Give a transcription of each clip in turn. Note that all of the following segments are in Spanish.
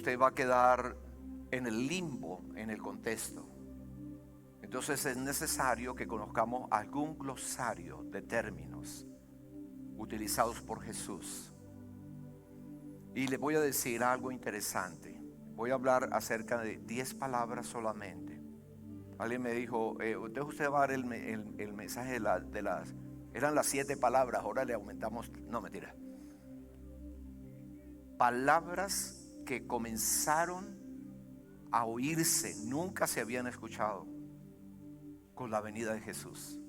usted va a quedar en el limbo, en el contexto. Entonces es necesario que conozcamos algún glosario de términos utilizados por Jesús. Y le voy a decir algo interesante. Voy a hablar acerca de 10 palabras solamente. Alguien me dijo, usted va a dar el mensaje de las... Eran las 7 palabras, ahora le aumentamos... No, mentira. Palabras que comenzaron a oírse, nunca se habían escuchado con la venida de Jesús.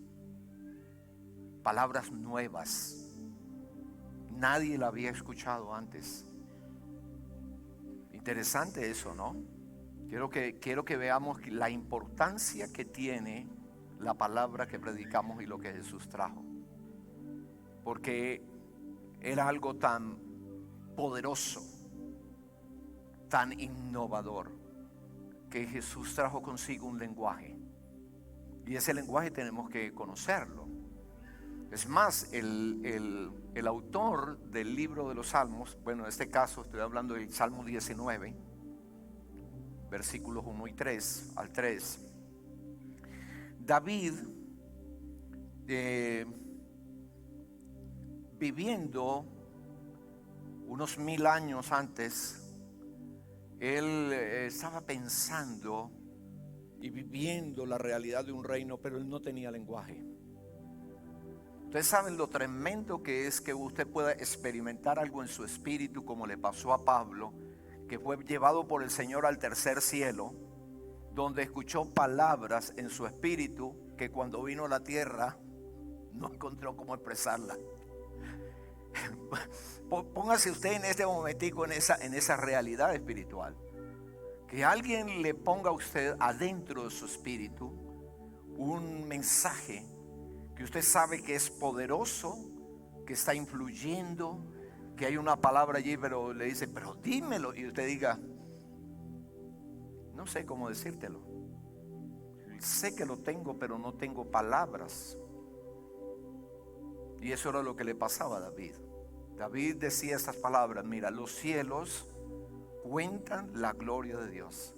Palabras nuevas. Nadie la había escuchado antes. Interesante eso, ¿no? Quiero que veamos la importancia que tiene la palabra que predicamos y lo que Jesús trajo. Porque era algo tan poderoso, tan innovador, que Jesús trajo consigo un lenguaje. Y ese lenguaje tenemos que conocerlo. Es más, el autor del libro de los Salmos, bueno, en este caso estoy hablando del Salmo 19, versículos 1 y 3 al 3. David, viviendo unos 1000 años antes, él estaba pensando y viviendo la realidad de un reino, pero él no tenía lenguaje. Ustedes saben lo tremendo que es que usted pueda experimentar algo en su espíritu, como le pasó a Pablo, que fue llevado por el Señor al tercer cielo, donde escuchó palabras en su espíritu que cuando vino a la tierra no encontró cómo expresarla. Póngase usted en este momentico en esa realidad espiritual. Que alguien le ponga a usted adentro de su espíritu un mensaje que usted sabe que es poderoso, que está influyendo, que hay una palabra allí, pero le dice, pero dímelo, y usted diga, no sé cómo decírtelo, sé que lo tengo, pero no tengo palabras. Y eso era lo que le pasaba a David. David decía estas palabras, mira, los cielos cuentan la gloria de Dios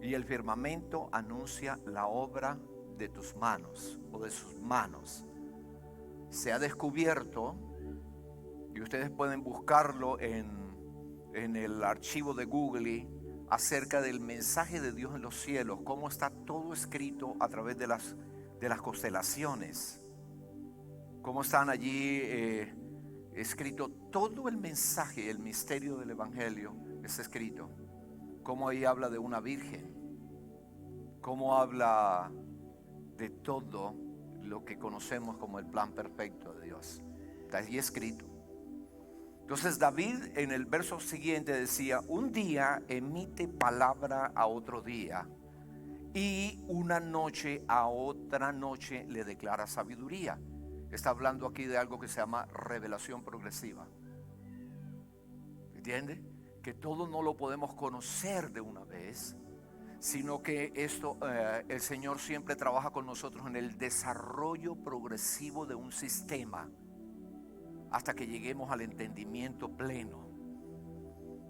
y el firmamento anuncia la obra de tus manos o de sus manos. Se ha descubierto, y ustedes pueden buscarlo en el archivo de Google, acerca del mensaje de Dios en los cielos, cómo está todo escrito a través de las constelaciones, cómo están allí escrito todo el mensaje, el misterio del evangelio está escrito, cómo ahí habla de una virgen, cómo habla de todo lo que conocemos como el plan perfecto de Dios. Está ahí escrito. Entonces David en el verso siguiente decía, un día emite palabra a otro día y una noche a otra noche le declara sabiduría. Está hablando aquí de algo que se llama revelación progresiva. ¿Entiende? Que todo no lo podemos conocer de una vez, sino que esto el Señor siempre trabaja con nosotros en el desarrollo progresivo de un sistema hasta que lleguemos al entendimiento pleno.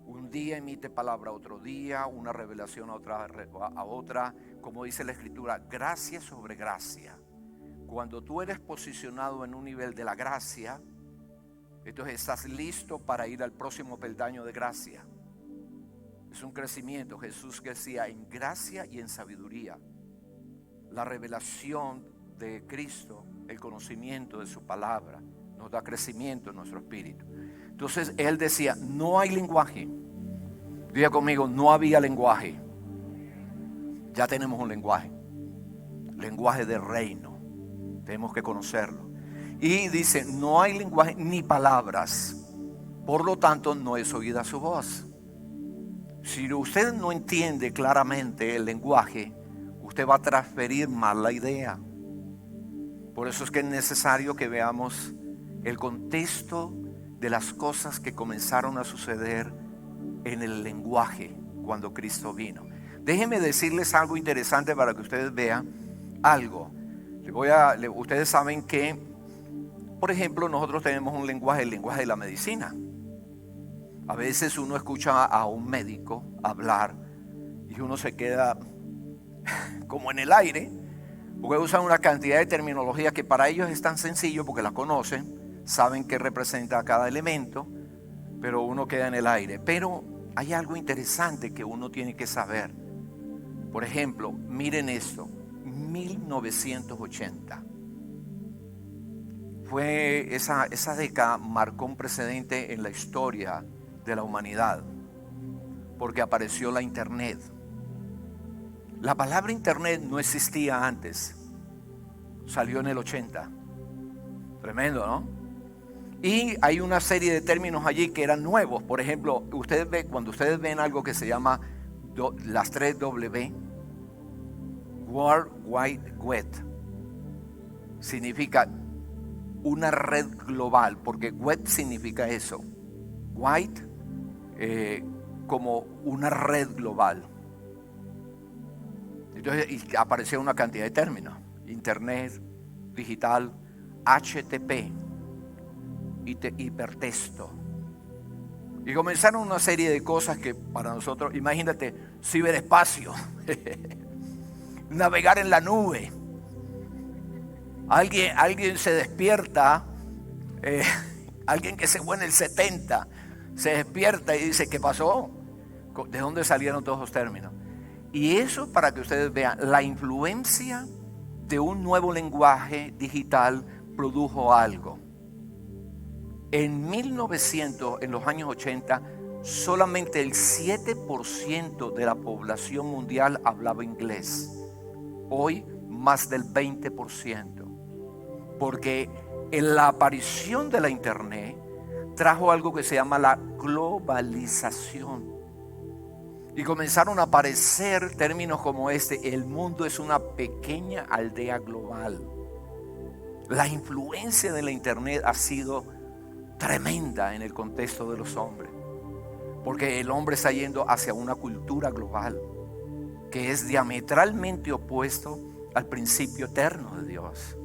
Un día emite palabra, otro día una revelación a otra, como dice la Escritura, gracia sobre gracia. Cuando tú eres posicionado en un nivel de la gracia, entonces estás listo para ir al próximo peldaño de gracia. Es un crecimiento. Jesús crecía en gracia y en sabiduría. La revelación de Cristo, el conocimiento de su palabra, nos da crecimiento en nuestro espíritu. Entonces él decía, no hay lenguaje. Diga conmigo, no había lenguaje. Ya tenemos un lenguaje. Lenguaje del reino. Tenemos que conocerlo. Y dice, no hay lenguaje ni palabras. Por lo tanto, no es oída su voz. Si usted no entiende claramente el lenguaje, usted va a transferir mal la idea. Por eso es que es necesario que veamos el contexto de las cosas que comenzaron a suceder en el lenguaje cuando Cristo vino. Déjenme decirles algo interesante para que ustedes vean algo. Ustedes saben que, por ejemplo, nosotros tenemos un lenguaje, el lenguaje de la medicina. A veces uno escucha a un médico hablar y uno se queda como en el aire, porque usan una cantidad de terminología que para ellos es tan sencillo porque la conocen, saben qué representa cada elemento, pero uno queda en el aire. Pero hay algo interesante que uno tiene que saber. Por ejemplo, miren esto, 1980. Fue esa década marcó un precedente en la historia de la humanidad, porque apareció la internet. La palabra internet no existía antes, salió en el 80. Tremendo, ¿no? Y hay una serie de términos allí que eran nuevos. Por ejemplo, cuando ustedes ven algo que se llama las 3W, World Wide Web, significa una red global, porque web significa eso, wide, como una red global. Entonces apareció una cantidad de términos: internet, digital, HTTP, hipertexto. Y comenzaron una serie de cosas que para nosotros, imagínate, ciberespacio, navegar en la nube. Alguien se despierta, alguien que se fue en el 70, se despierta y dice, ¿qué pasó? ¿De dónde salieron todos los términos? Y eso, para que ustedes vean, la influencia de un nuevo lenguaje digital produjo algo. En 1900, en los años 80, solamente el 7% de la población mundial hablaba inglés. Hoy, más del 20%. Porque en la aparición de la internet trajo algo que se llama la globalización. Y comenzaron a aparecer términos como este: el mundo es una pequeña aldea global. La influencia de la internet ha sido tremenda en el contexto de los hombres, porque el hombre está yendo hacia una cultura global que es diametralmente opuesto al principio eterno de Dios,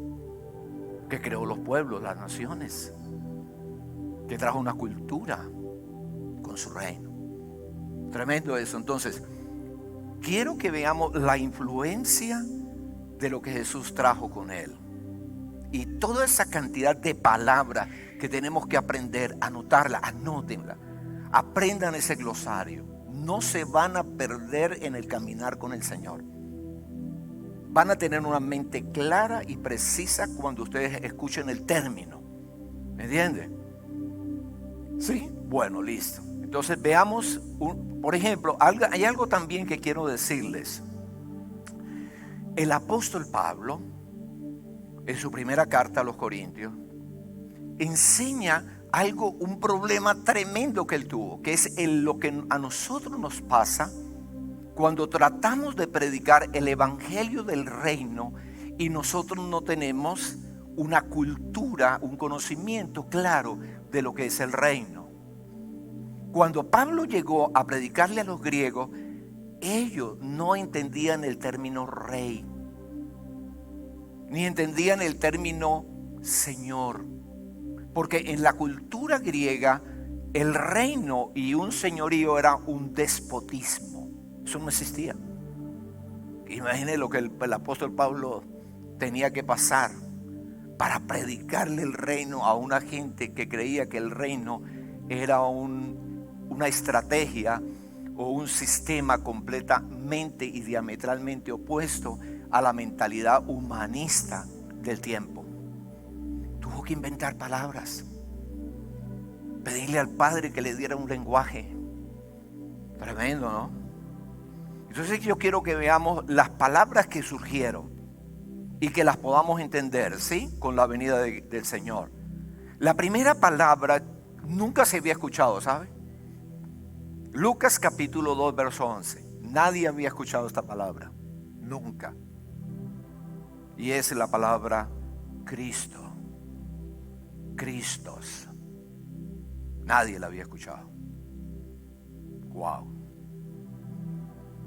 que creó los pueblos, las naciones, que trajo una cultura con su reino. Tremendo eso. Entonces, quiero que veamos la influencia de lo que Jesús trajo con él. Y toda esa cantidad de palabras que tenemos que aprender, anotarla, anótenla. Aprendan ese glosario. No se van a perder en el caminar con el Señor. Van a tener una mente clara y precisa cuando ustedes escuchen el término. ¿Me entienden? ¿Sí? Bueno, listo. Entonces veamos, por ejemplo, hay algo también que quiero decirles. El apóstol Pablo, en su primera carta a los Corintios, enseña algo, un problema tremendo que él tuvo, que es lo que a nosotros nos pasa cuando tratamos de predicar el evangelio del reino y nosotros no tenemos una cultura, un conocimiento claro de lo que es el reino. Cuando Pablo llegó a predicarle a los griegos, ellos no entendían el término rey, ni entendían el término señor, porque en la cultura griega el reino y un señorío era un despotismo. Eso no existía. Imagínense lo que el apóstol Pablo tenía que pasar para predicarle el reino a una gente que creía que el reino era una estrategia o un sistema completamente y diametralmente opuesto a la mentalidad humanista del tiempo. Tuvo que inventar palabras, pedirle al Padre que le diera un lenguaje. Tremendo, ¿no? Entonces yo quiero que veamos las palabras que surgieron y que las podamos entender, ¿sí? Con la venida del Señor. La primera palabra nunca se había escuchado, ¿sabe? Lucas capítulo 2, verso 11. Nadie había escuchado esta palabra, nunca. Y es la palabra Cristo. Cristos. Nadie la había escuchado. Wow.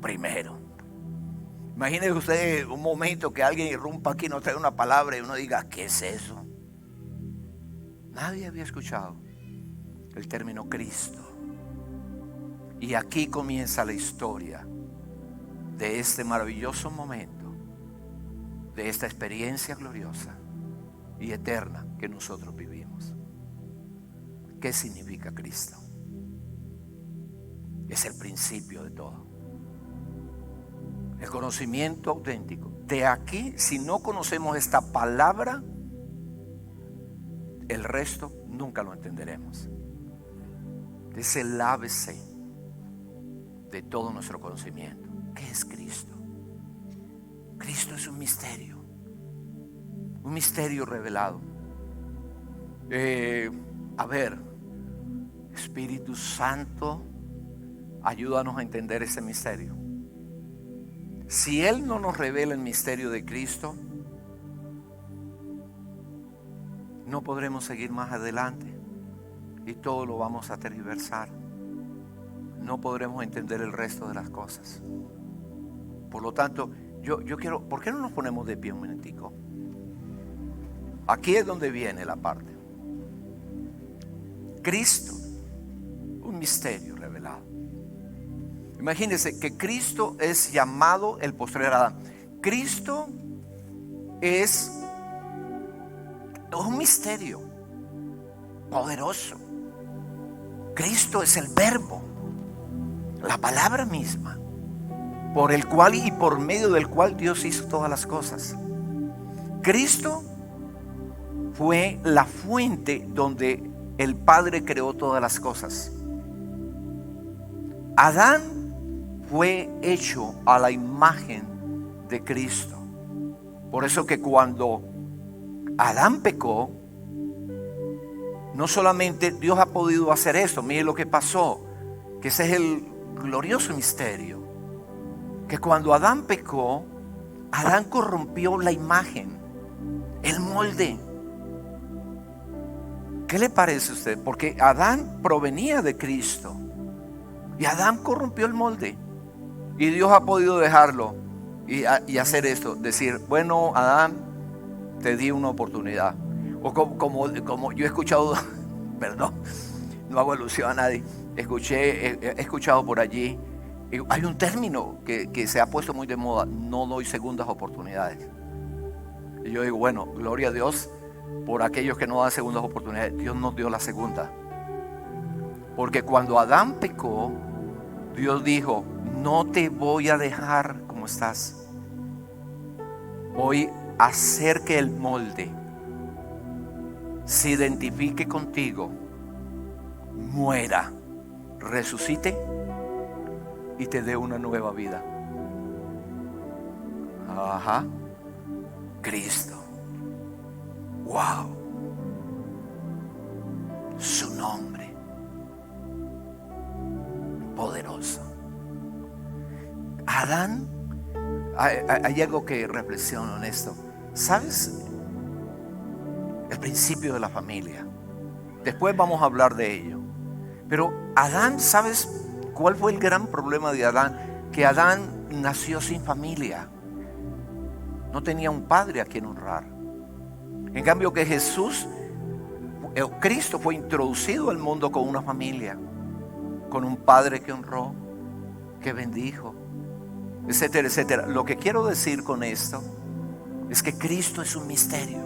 Primero. Imagínese usted un momento que alguien irrumpa aquí y nos trae una palabra y uno diga, ¿qué es eso? Nadie había escuchado el término Cristo. Y aquí comienza la historia de este maravilloso momento, de esta experiencia gloriosa y eterna que nosotros vivimos. ¿Qué significa Cristo? Es el principio de todo. El conocimiento auténtico. De aquí, si no conocemos esta palabra, el resto nunca lo entenderemos. Es el ABC de todo nuestro conocimiento. ¿Qué es Cristo? Cristo es un misterio revelado. Espíritu Santo, ayúdanos a entender ese misterio. Si Él no nos revela el misterio de Cristo, no podremos seguir más adelante y todo lo vamos a tergiversar. No podremos entender el resto de las cosas. Por lo tanto, yo quiero, ¿por qué no nos ponemos de pie un momentico? Aquí es donde viene la parte. Cristo, un misterio revelado. Imagínense que Cristo es llamado el postrer Adán. Cristo es un misterio poderoso. Cristo es el verbo, la palabra misma, por el cual y por medio del cual Dios hizo todas las cosas. Cristo fue la fuente donde el Padre creó todas las cosas. Adán fue hecho a la imagen de Cristo. Por eso que cuando Adán pecó, no solamente Dios ha podido hacer esto, mire lo que pasó, que ese es el glorioso misterio, que cuando Adán pecó, Adán corrompió la imagen, el molde. ¿Qué le parece a usted? Porque Adán provenía de Cristo y Adán corrompió el molde y Dios ha podido dejarlo y hacer esto, decir, bueno, Adán, te di una oportunidad. O como yo he escuchado, perdón, no hago alusión a nadie, he escuchado por allí, hay un término que se ha puesto muy de moda: no doy segundas oportunidades. Y yo digo, bueno, gloria a Dios por aquellos que no dan segundas oportunidades. Dios nos dio la segunda, porque cuando Adán pecó, Dios dijo, no te voy a dejar como estás, voy a hacer que el molde se identifique contigo, muera, resucite y te dé una nueva vida. Ajá, Cristo. Wow, su nombre poderoso. Adán, hay algo que reflexiono en esto. ¿Sabes? El principio de la familia. Después vamos a hablar de ello. Pero Adán, ¿sabes cuál fue el gran problema de Adán? Que Adán nació sin familia. No tenía un padre a quien honrar. En cambio que Cristo fue introducido al mundo con una familia, con un padre que honró, que bendijo, etcétera, etcétera. Lo que quiero decir con esto es que Cristo es un misterio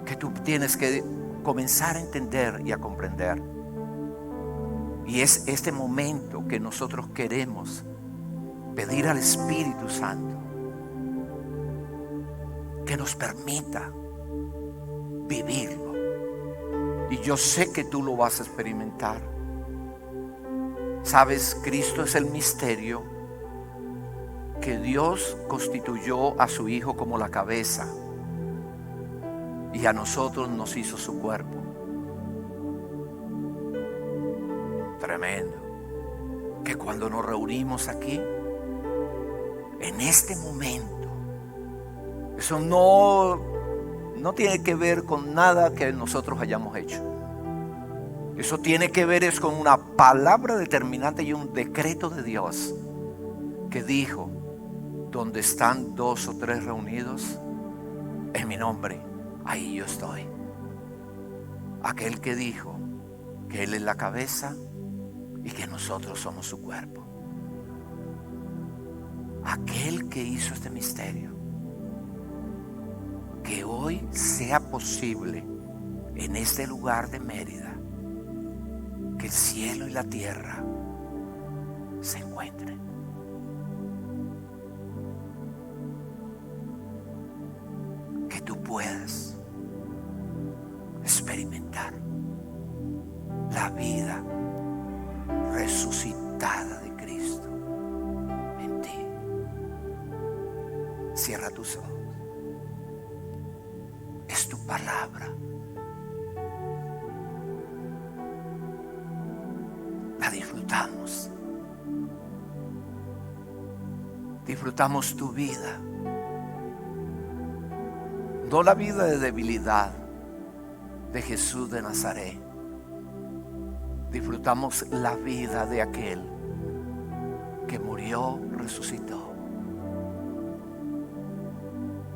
que tú tienes que comenzar a entender y a comprender. Y es este momento que nosotros queremos pedir al Espíritu Santo que nos permita vivirlo. Y yo sé que tú lo vas a experimentar. Sabes, Cristo es el misterio que Dios constituyó a su Hijo como la cabeza y a nosotros nos hizo su cuerpo. Tremendo. Que cuando nos reunimos aquí, en este momento, eso no tiene que ver con nada que nosotros hayamos hecho. Eso tiene que ver es con una palabra determinante y un decreto de Dios que dijo, donde están 2 o 3 reunidos en mi nombre, ahí yo estoy. Aquel que dijo que Él es la cabeza y que nosotros somos su cuerpo. Aquel que hizo este misterio, que hoy sea posible en este lugar de Mérida, que el cielo y la tierra se encuentren. Que tú puedas experimentar la vida resucitada de Cristo en ti. Cierra tus ojos. Es tu palabra. La disfrutamos. Disfrutamos tu vida. No la vida de debilidad de Jesús de Nazaret. Disfrutamos la vida de aquel que murió, resucitó,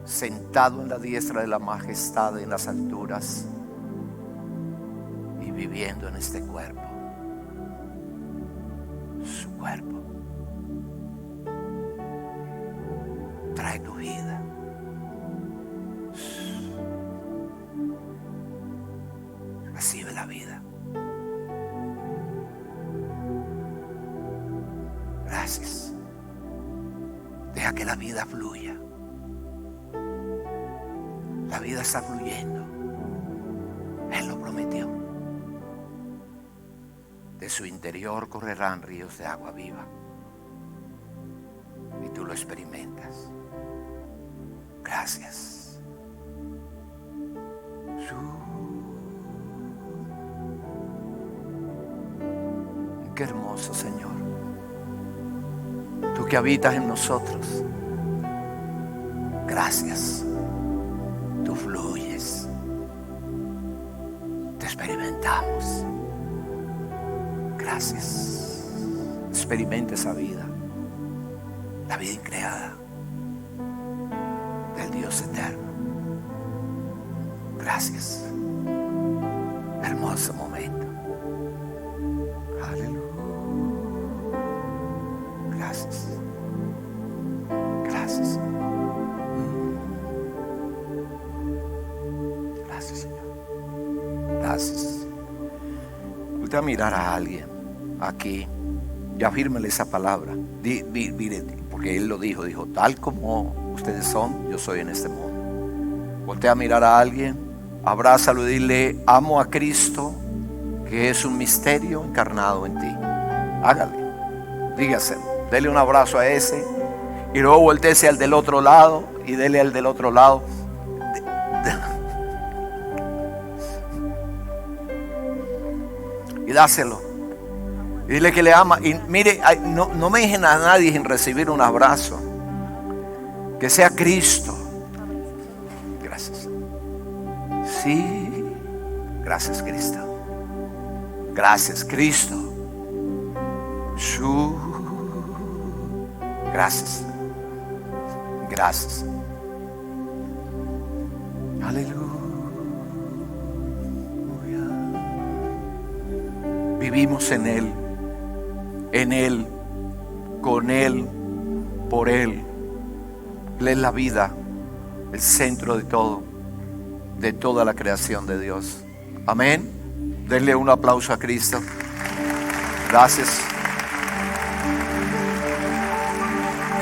sentado en la diestra de la majestad en las alturas y viviendo en este cuerpo, su cuerpo. Trae tu vida. Recibe la vida. Gracias. Deja que la vida fluya. La vida está fluyendo. Él lo prometió. De su interior correrán ríos de agua viva. Y tú lo experimentas. Gracias. Qué hermoso, Señor. Tú que habitas en nosotros. Gracias. Tú fluyes. Te experimentamos. Gracias. Experimenta esa vida. La vida increada del Dios eterno. Gracias. Hermoso momento. Aleluya. Gracias. Gracias. Gracias, Señor. Gracias. Usted va a mirar a alguien aquí y afírmele esa palabra. Mire, porque Él lo dijo, tal como ustedes son, yo soy en este mundo. Voltea a mirar a alguien, abrázalo y dile: amo a Cristo, que es un misterio encarnado en ti. Hágale, dígaselo, dele un abrazo a ese y luego volteese al del otro lado y dele al del otro lado. Y dáselo. Y dile que le ama. Y mire, no me dejen a nadie sin recibir un abrazo. Que sea Cristo. Gracias. Sí. Gracias, Cristo. Gracias, Cristo. Gracias. Gracias. Aleluya. Vivimos en Él, con Él, por Él. Él es la vida, el centro de todo, de toda la creación de Dios. Amén. Denle un aplauso a Cristo. Gracias.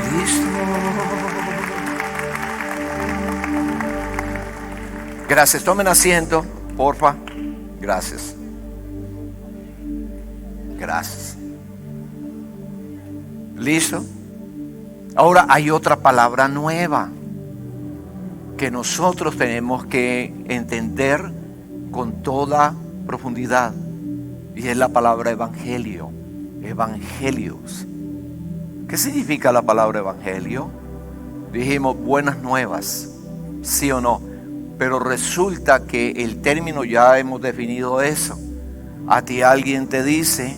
Cristo. Gracias. Tomen asiento, porfa. Gracias. Gracias. ¿Listo? Ahora hay otra palabra nueva que nosotros tenemos que entender con toda profundidad, y es la palabra evangelio. Evangelios. ¿Qué significa la palabra evangelio? Dijimos buenas nuevas, sí o no, pero resulta que el término, ya hemos definido eso. A ti alguien te dice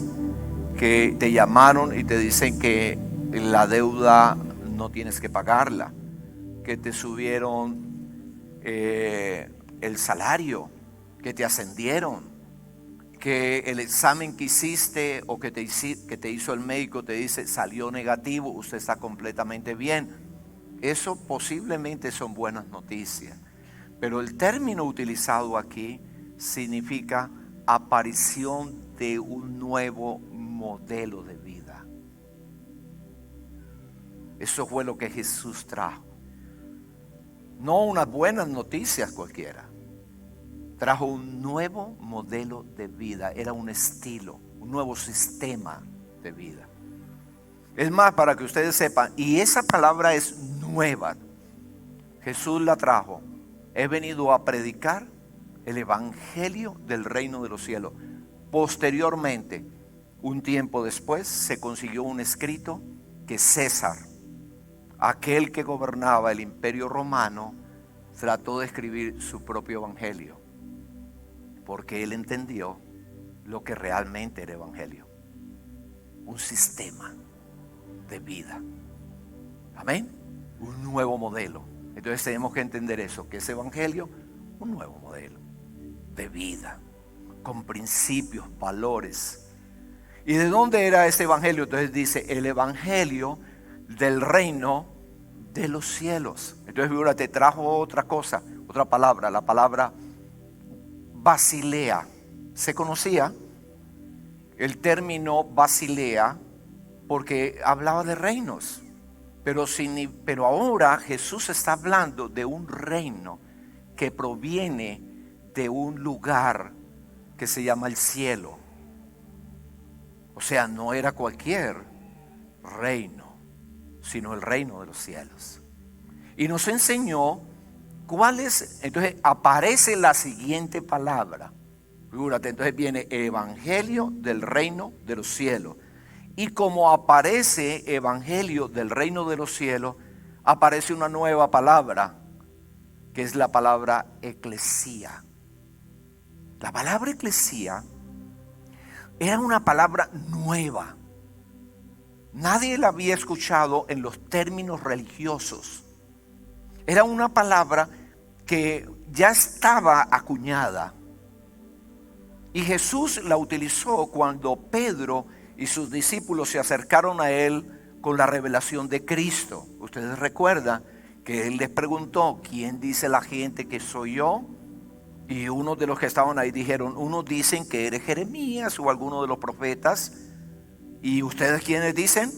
que te llamaron y te dicen que la deuda no tienes que pagarla, que te subieron el salario, que te ascendieron, que el examen que hiciste o que te hizo el médico te dice salió negativo, usted está completamente bien. Eso posiblemente son buenas noticias. Pero el término utilizado aquí significa aparición de un nuevo modelo de vida. Eso fue lo que Jesús trajo. No unas buenas noticias cualquiera. Trajo un nuevo modelo de vida. Era un estilo, un nuevo sistema de vida. Es más, para que ustedes sepan, y esa palabra es nueva. Jesús la trajo. He venido a predicar el evangelio del reino de los cielos. Posteriormente, un tiempo después, se consiguió un escrito que César, aquel que gobernaba el imperio romano, trató de escribir su propio evangelio, porque él entendió lo que realmente era evangelio, un sistema de vida. Amén. Un nuevo modelo. Entonces tenemos que entender eso, que es evangelio, un nuevo modelo de vida, con principios, valores. ¿Y de dónde era ese evangelio? Entonces dice, el evangelio del reino de los cielos. Entonces figura, te trajo otra cosa, otra palabra, la palabra Basilea. Se conocía el término Basilea porque hablaba de reinos. Pero ahora Jesús está hablando de un reino que proviene de un lugar que se llama el cielo. O sea, no era cualquier reino, sino el reino de los cielos. Y nos enseñó cuál es. Entonces aparece la siguiente palabra. Figúrate, entonces viene evangelio del reino de los cielos. Y como aparece evangelio del reino de los cielos, aparece una nueva palabra, que es la palabra eclesía. La palabra eclesía era una palabra nueva. Nadie la había escuchado en los términos religiosos. Era una palabra que ya estaba acuñada. Y Jesús la utilizó cuando Pedro y sus discípulos se acercaron a él con la revelación de Cristo. Ustedes recuerdan que él les preguntó, ¿quién dice la gente que soy yo? Y unos de los que estaban ahí dijeron, unos dicen que eres Jeremías o alguno de los profetas. ¿Y ustedes quiénes dicen?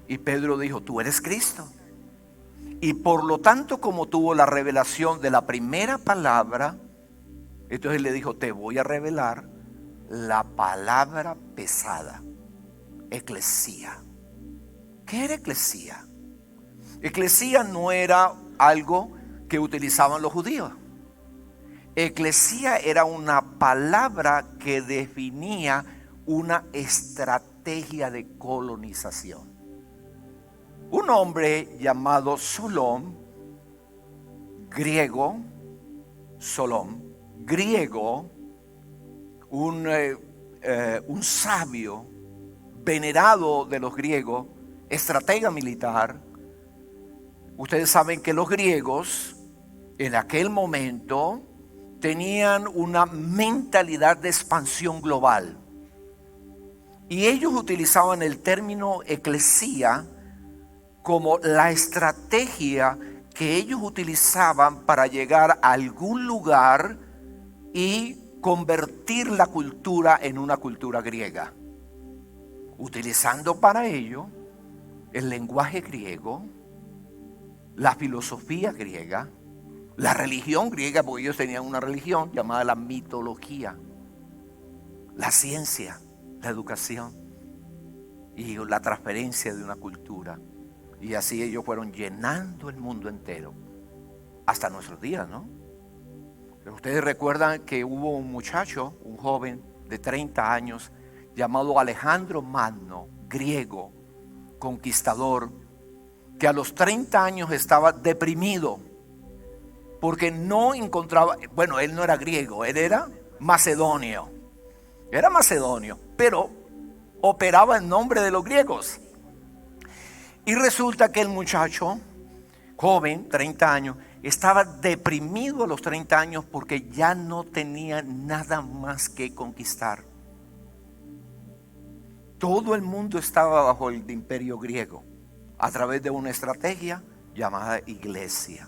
Y Pedro dijo, tú eres Cristo. Y por lo tanto, como tuvo la revelación de la primera palabra, entonces le dijo, te voy a revelar la palabra pesada. Eclesía. ¿Qué era eclesía? Eclesía no era algo que utilizaban los judíos. Eclesía era una palabra que definía una estrategia de colonización. Un hombre llamado Solón, griego, un sabio, venerado de los griegos, estratega militar. Ustedes saben que los griegos en aquel momento tenían una mentalidad de expansión global. Y ellos utilizaban el término eclesía como la estrategia que ellos utilizaban para llegar a algún lugar y convertir la cultura en una cultura griega. Utilizando para ello el lenguaje griego, la filosofía griega, la religión griega, porque ellos tenían una religión llamada la mitología, la ciencia, la educación y la transferencia de una cultura. Y así ellos fueron llenando el mundo entero hasta nuestros días, ¿no? Pero ustedes recuerdan que hubo un muchacho, un joven de 30 años, llamado Alejandro Magno, griego, conquistador, que a los 30 años estaba deprimido porque no encontraba, bueno, él no era griego, él era macedonio, pero operaba en nombre de los griegos. Y resulta que el muchacho, joven, 30 años, estaba deprimido a los 30 años porque ya no tenía nada más que conquistar. Todo el mundo estaba bajo el imperio griego a través de una estrategia llamada iglesia.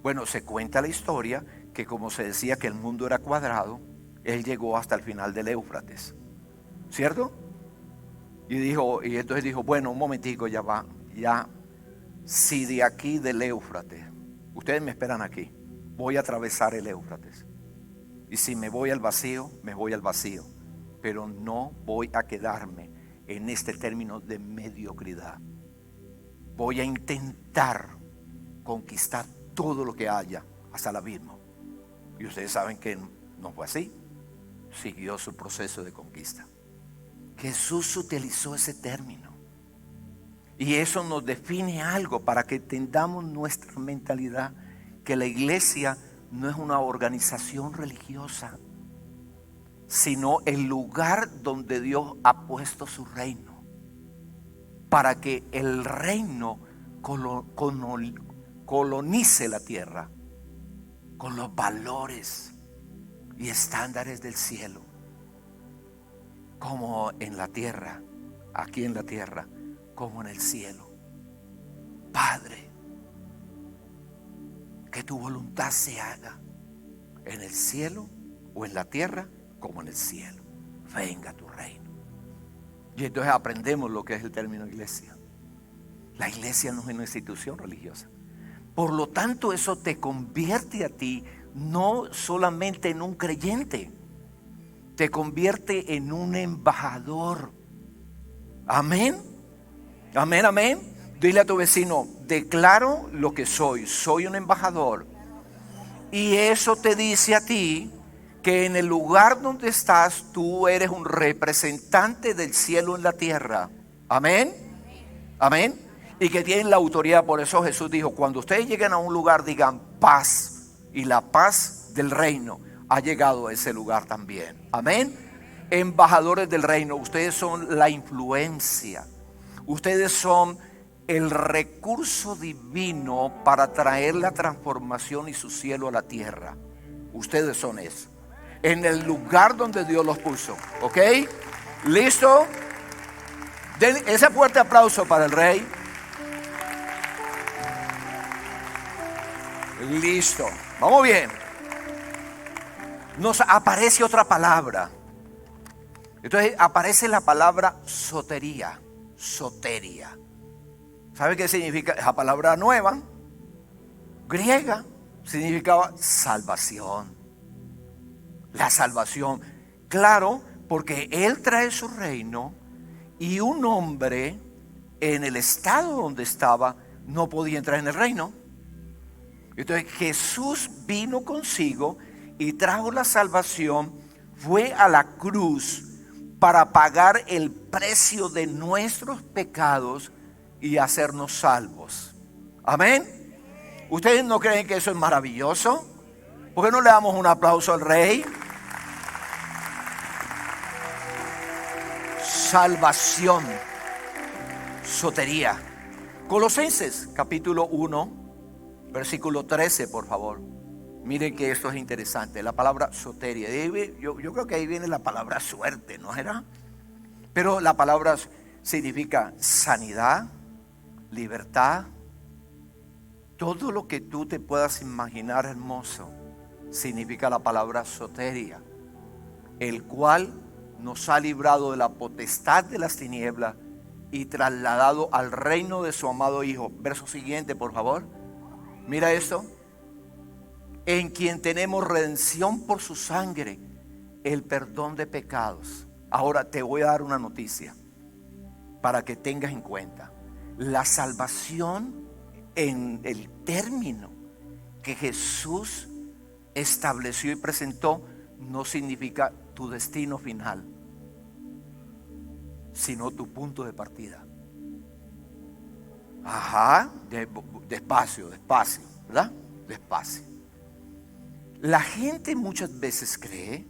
Bueno, se cuenta la historia que como se decía que el mundo era cuadrado, él llegó hasta el final del Éufrates, ¿cierto? Y entonces dijo, bueno, un momentico, ya va, ya, si de aquí del Éufrates, ustedes me esperan aquí, voy a atravesar el Éufrates. Y si me voy al vacío, me voy al vacío. Pero no voy a quedarme en este término de mediocridad. Voy a intentar conquistar todo lo que haya hasta el abismo. Y ustedes saben que no fue así. Siguió su proceso de conquista. Jesús utilizó ese término. Y eso nos define algo para que entendamos nuestra mentalidad, que la iglesia no es una organización religiosa, sino el lugar donde Dios ha puesto su reino, para que el reino colonice la tierra con los valores y estándares del cielo, como en la tierra, aquí en la tierra, como en el cielo. Padre, que tu voluntad se haga en el cielo o en la tierra como en el cielo. Venga tu reino. Y entonces aprendemos lo que es el término iglesia. La iglesia no es una institución religiosa. Por lo tanto, eso te convierte a ti no solamente en un creyente, te convierte en un embajador. Amén. Amén, amén. Dile a tu vecino, declaro lo que soy un embajador. Y eso te dice a ti que en el lugar donde estás, tú eres un representante del cielo en la tierra. Amén. Amén. Y que tienen la autoridad. Por eso Jesús dijo, cuando ustedes lleguen a un lugar, digan paz. Y la paz del reino ha llegado a ese lugar también. Amén. Embajadores del reino. Ustedes son la influencia. Ustedes son el recurso divino para traer la transformación y su cielo a la tierra. Ustedes son eso. En el lugar donde Dios los puso. ¿Ok? ¿Listo? Den ese fuerte aplauso para el rey. Listo. Vamos bien. Nos aparece otra palabra. Entonces aparece la palabra sotería. Soteria. ¿Sabe qué significa? Esa palabra nueva, griega, significaba salvación. La salvación. Claro, porque Él trae su reino y un hombre en el estado donde estaba no podía entrar en el reino. Entonces Jesús vino consigo y trajo la salvación, fue a la cruz para pagar el precio de nuestros pecados y hacernos salvos. Amén. ¿Ustedes no creen que eso es maravilloso? ¿Por qué no le damos un aplauso al rey? Salvación, sotería. Colosenses capítulo 1, versículo 13, por favor. Miren que esto es interesante. La palabra sotería. Yo creo que ahí viene la palabra suerte, ¿no era? Pero la palabra significa sanidad, libertad. Todo lo que tú te puedas imaginar hermoso significa la palabra sotería, el cual nos ha librado de la potestad de las tinieblas y trasladado al reino de su amado Hijo. Verso siguiente, por favor. Mira esto. En quien tenemos redención por su sangre, el perdón de pecados. Ahora te voy a dar una noticia para que tengas en cuenta. La salvación en el término que Jesús estableció y presentó no significa tu destino final, sino tu punto de partida. Ajá, despacio, ¿verdad? Despacio. La gente muchas veces cree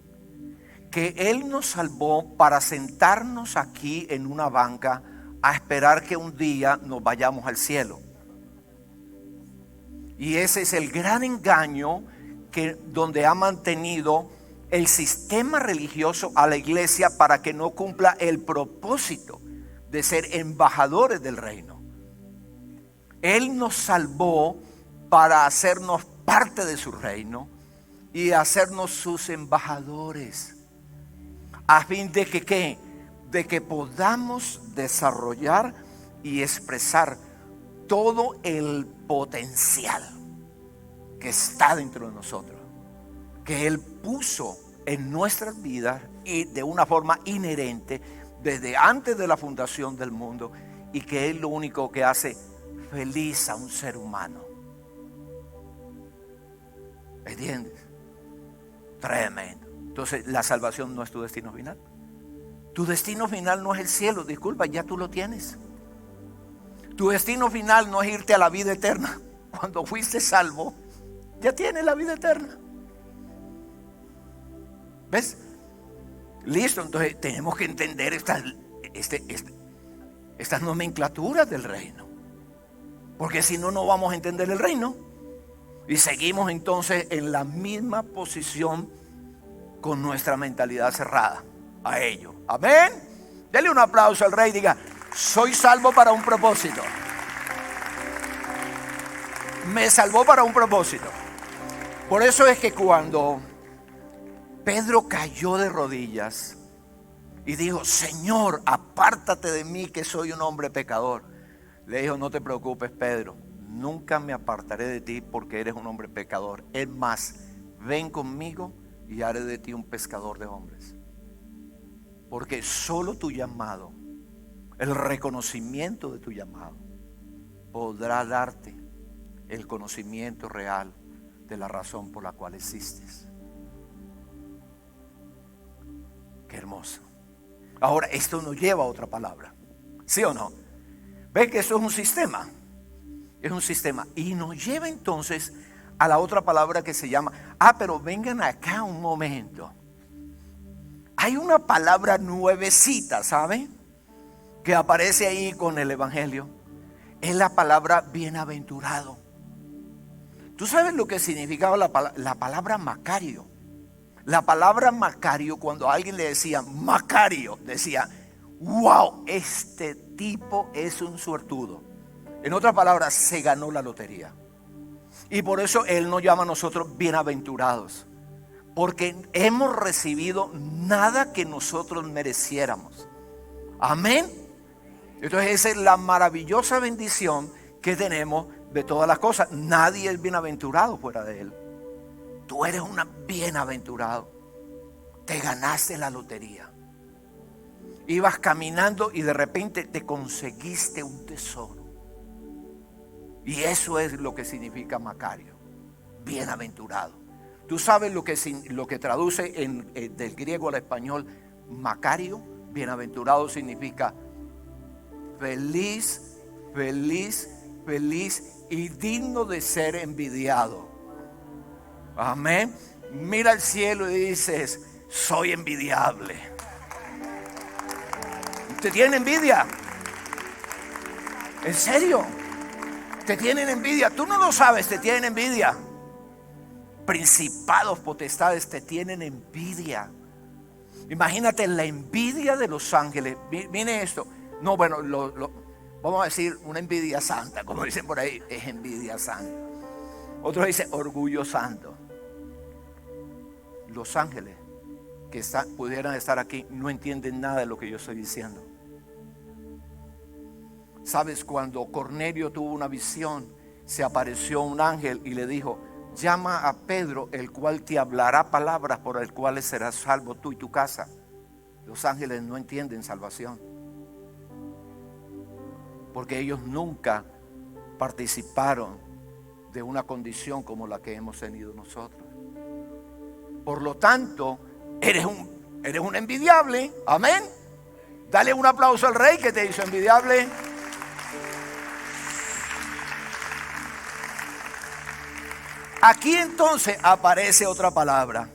que Él nos salvó para sentarnos aquí en una banca a esperar que un día nos vayamos al cielo. Y ese es el gran engaño donde ha mantenido el sistema religioso a la iglesia para que no cumpla el propósito de ser embajadores del reino. Él nos salvó para hacernos parte de su reino y hacernos sus embajadores, a fin de que ¿qué? De que podamos desarrollar y expresar todo el potencial que está dentro de nosotros, que Él puso en nuestras vidas y de una forma inherente desde antes de la fundación del mundo, y que es lo único que hace feliz a un ser humano. ¿Entiendes? Tremendo. Entonces, la salvación no es tu destino final. Tu destino final no es el cielo, disculpa, ya tú lo tienes. Tu destino final no es irte a la vida eterna. Cuando fuiste salvo, ya tienes la vida eterna. ¿Ves? Listo, entonces tenemos que entender estas nomenclaturas del reino. Porque si no, no vamos a entender el reino. Y seguimos entonces en la misma posición con nuestra mentalidad cerrada a ello. Amén. Dele un aplauso al rey y diga: soy salvo para un propósito. Me salvó para un propósito. Por eso es que cuando Pedro cayó de rodillas y dijo: Señor, apártate de mí que soy un hombre pecador, le dijo: no te preocupes, Pedro, nunca me apartaré de ti porque eres un hombre pecador. Es más, ven conmigo y haré de ti un pescador de hombres. Porque solo tu llamado, el reconocimiento de tu llamado, podrá darte el conocimiento real de la razón por la cual existes. Qué hermoso. Ahora, esto nos lleva a otra palabra, ¿sí o no? ¿Ven que eso es un sistema? Es un sistema. Y nos lleva entonces a la otra palabra que se llama... pero vengan acá un momento. Hay una palabra nuevecita, ¿saben? Que aparece ahí con el evangelio. Es la palabra bienaventurado. ¿Tú sabes lo que significaba la palabra Macario? La palabra Macario, cuando a alguien le decía Macario, decía: wow, este tipo es un suertudo. En otras palabras, se ganó la lotería. Y por eso Él nos llama a nosotros bienaventurados, porque hemos recibido nada que nosotros mereciéramos. Amén. Entonces esa es la maravillosa bendición que tenemos de todas las cosas. Nadie es bienaventurado fuera de Él. Tú eres un bienaventurado. Te ganaste la lotería. Ibas caminando y de repente te conseguiste un tesoro. Y eso es lo que significa Macario, bienaventurado. Tú sabes lo que traduce del griego al español Macario. Bienaventurado significa feliz, feliz, feliz y digno de ser envidiado. Amén. Mira al cielo y dices: soy envidiable. ¿Te tienen envidia? ¿En serio? ¿Te tienen envidia? Tú no lo sabes, te tienen envidia. Principados, potestades te tienen envidia. Imagínate la envidia de los ángeles. Viene esto. No, bueno, vamos a decir una envidia santa, como dicen por ahí, es envidia santa. Otros dicen orgullo santo. Los ángeles que pudieran estar aquí no entienden nada de lo que yo estoy diciendo. ¿Sabes? Cuando Cornelio tuvo una visión, se apareció un ángel y le dijo: llama a Pedro, el cual te hablará palabras por las cuales serás salvo tú y tu casa. Los ángeles no entienden salvación, porque ellos nunca participaron de una condición como la que hemos tenido nosotros. Por lo tanto, eres un envidiable. Amén. Dale un aplauso al rey que te hizo envidiable. Aquí entonces aparece otra palabra.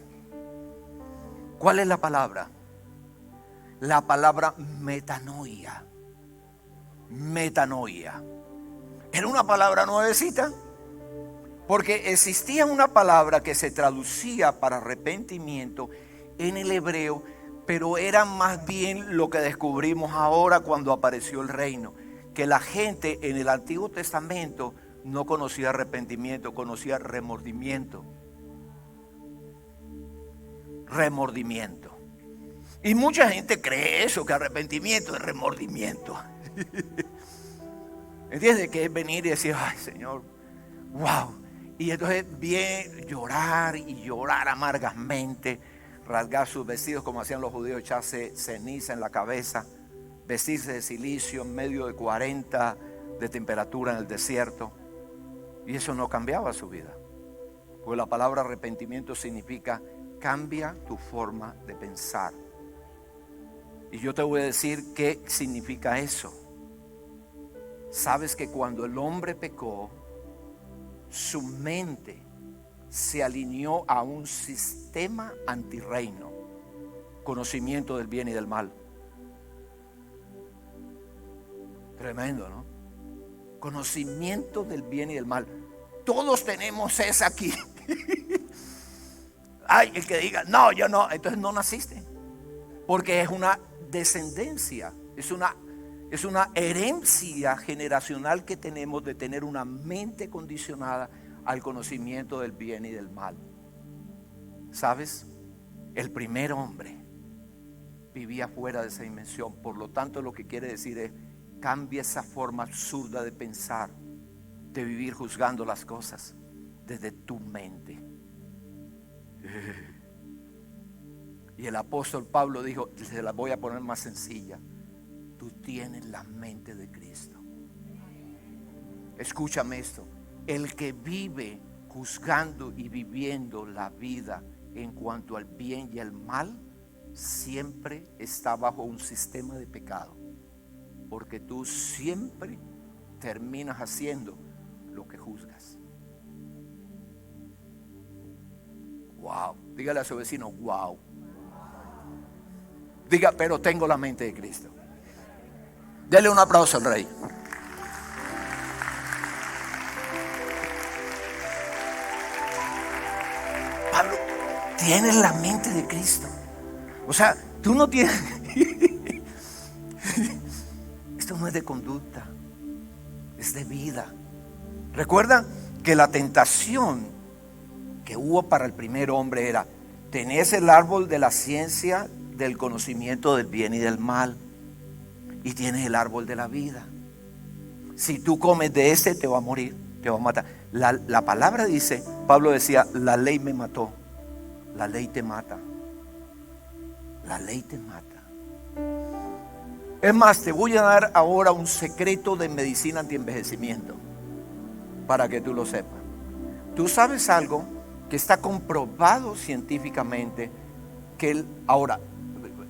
¿Cuál es la palabra? La palabra metanoia. Metanoia. Era una palabra nuevecita, Porque existía una palabra que se traducía para arrepentimiento en el hebreo, pero era más bien lo que descubrimos ahora cuando apareció el reino, que la gente en el Antiguo Testamento no conocía arrepentimiento, conocía remordimiento. Remordimiento. Y mucha gente cree eso, que arrepentimiento es remordimiento. ¿Entiendes? Que es venir y decir, ay Señor, wow. Y entonces bien llorar y llorar amargamente, rasgar sus vestidos como hacían los judíos, echarse ceniza en la cabeza, vestirse de silicio en medio de 40 de temperatura en el desierto. Y eso no cambiaba su vida. Porque la palabra arrepentimiento significa cambia tu forma de pensar. Y yo te voy a decir qué significa eso. Sabes que cuando el hombre pecó, su mente se alineó a un sistema antirreino, conocimiento del bien y del mal. Tremendo, ¿no? Conocimiento del bien y del mal. Todos tenemos esa aquí. Ay, el que diga, no, yo no, entonces no naciste. Porque es una descendencia, es una herencia generacional que tenemos de tener una mente condicionada al conocimiento del bien y del mal. ¿Sabes? El primer hombre vivía fuera de esa dimensión. Por lo tanto, lo que quiere decir es, cambia esa forma absurda de pensar, de vivir juzgando las cosas desde tu mente. Y el apóstol Pablo dijo, se la voy a poner más sencilla. Tú tienes la mente de Cristo. Escúchame esto. El que vive juzgando y viviendo la vida en cuanto al bien y al mal, siempre está bajo un sistema de pecado. Porque tú siempre terminas haciendo lo que juzgas. Wow. Dígale a su vecino, wow. Diga, pero tengo la mente de Cristo. Dele un aplauso al Rey. Pablo, tienes la mente de Cristo. O sea, tú no tienes... Esto no es de conducta, es de vida. Recuerda que la tentación que hubo para el primer hombre era: tenés el árbol de la ciencia del conocimiento del bien y del mal, y tienes el árbol de la vida. Si tú comes de este, te va a morir, te va a matar. La palabra dice, Pablo decía, la ley me mató. La ley te mata. La ley te mata. Es más, te voy a dar ahora un secreto de medicina antienvejecimiento, para que tú lo sepas. Tú sabes algo que está comprobado científicamente, que ahora,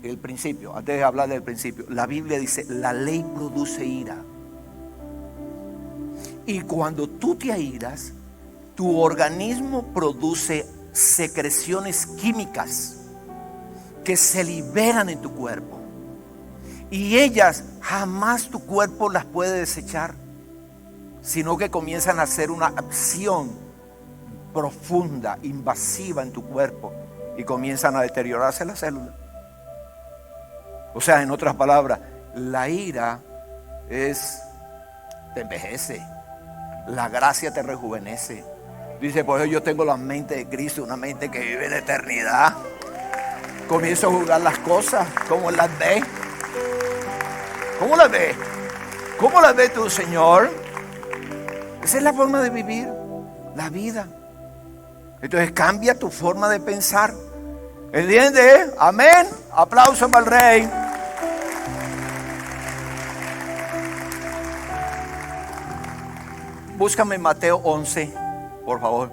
el principio, antes de hablar del principio, la Biblia dice, la ley produce ira. Y cuando tú te airas, tu organismo produce secreciones químicas que se liberan en tu cuerpo. Y ellas jamás tu cuerpo las puede desechar, sino que comienzan a hacer una acción profunda, invasiva en tu cuerpo, y comienzan a deteriorarse las células. O sea, en otras palabras, la ira te envejece, la gracia te rejuvenece. Dice, por eso yo tengo la mente de Cristo, una mente que vive en eternidad. Comienzo a jugar las cosas, ¿cómo las ves? ¿Cómo las ves? ¿Cómo las ves tú, Señor? Esa es la forma de vivir la vida. Entonces cambia tu forma de pensar. ¿Entiendes? Amén. Aplauso para el Rey. Búscame Mateo 11, por favor.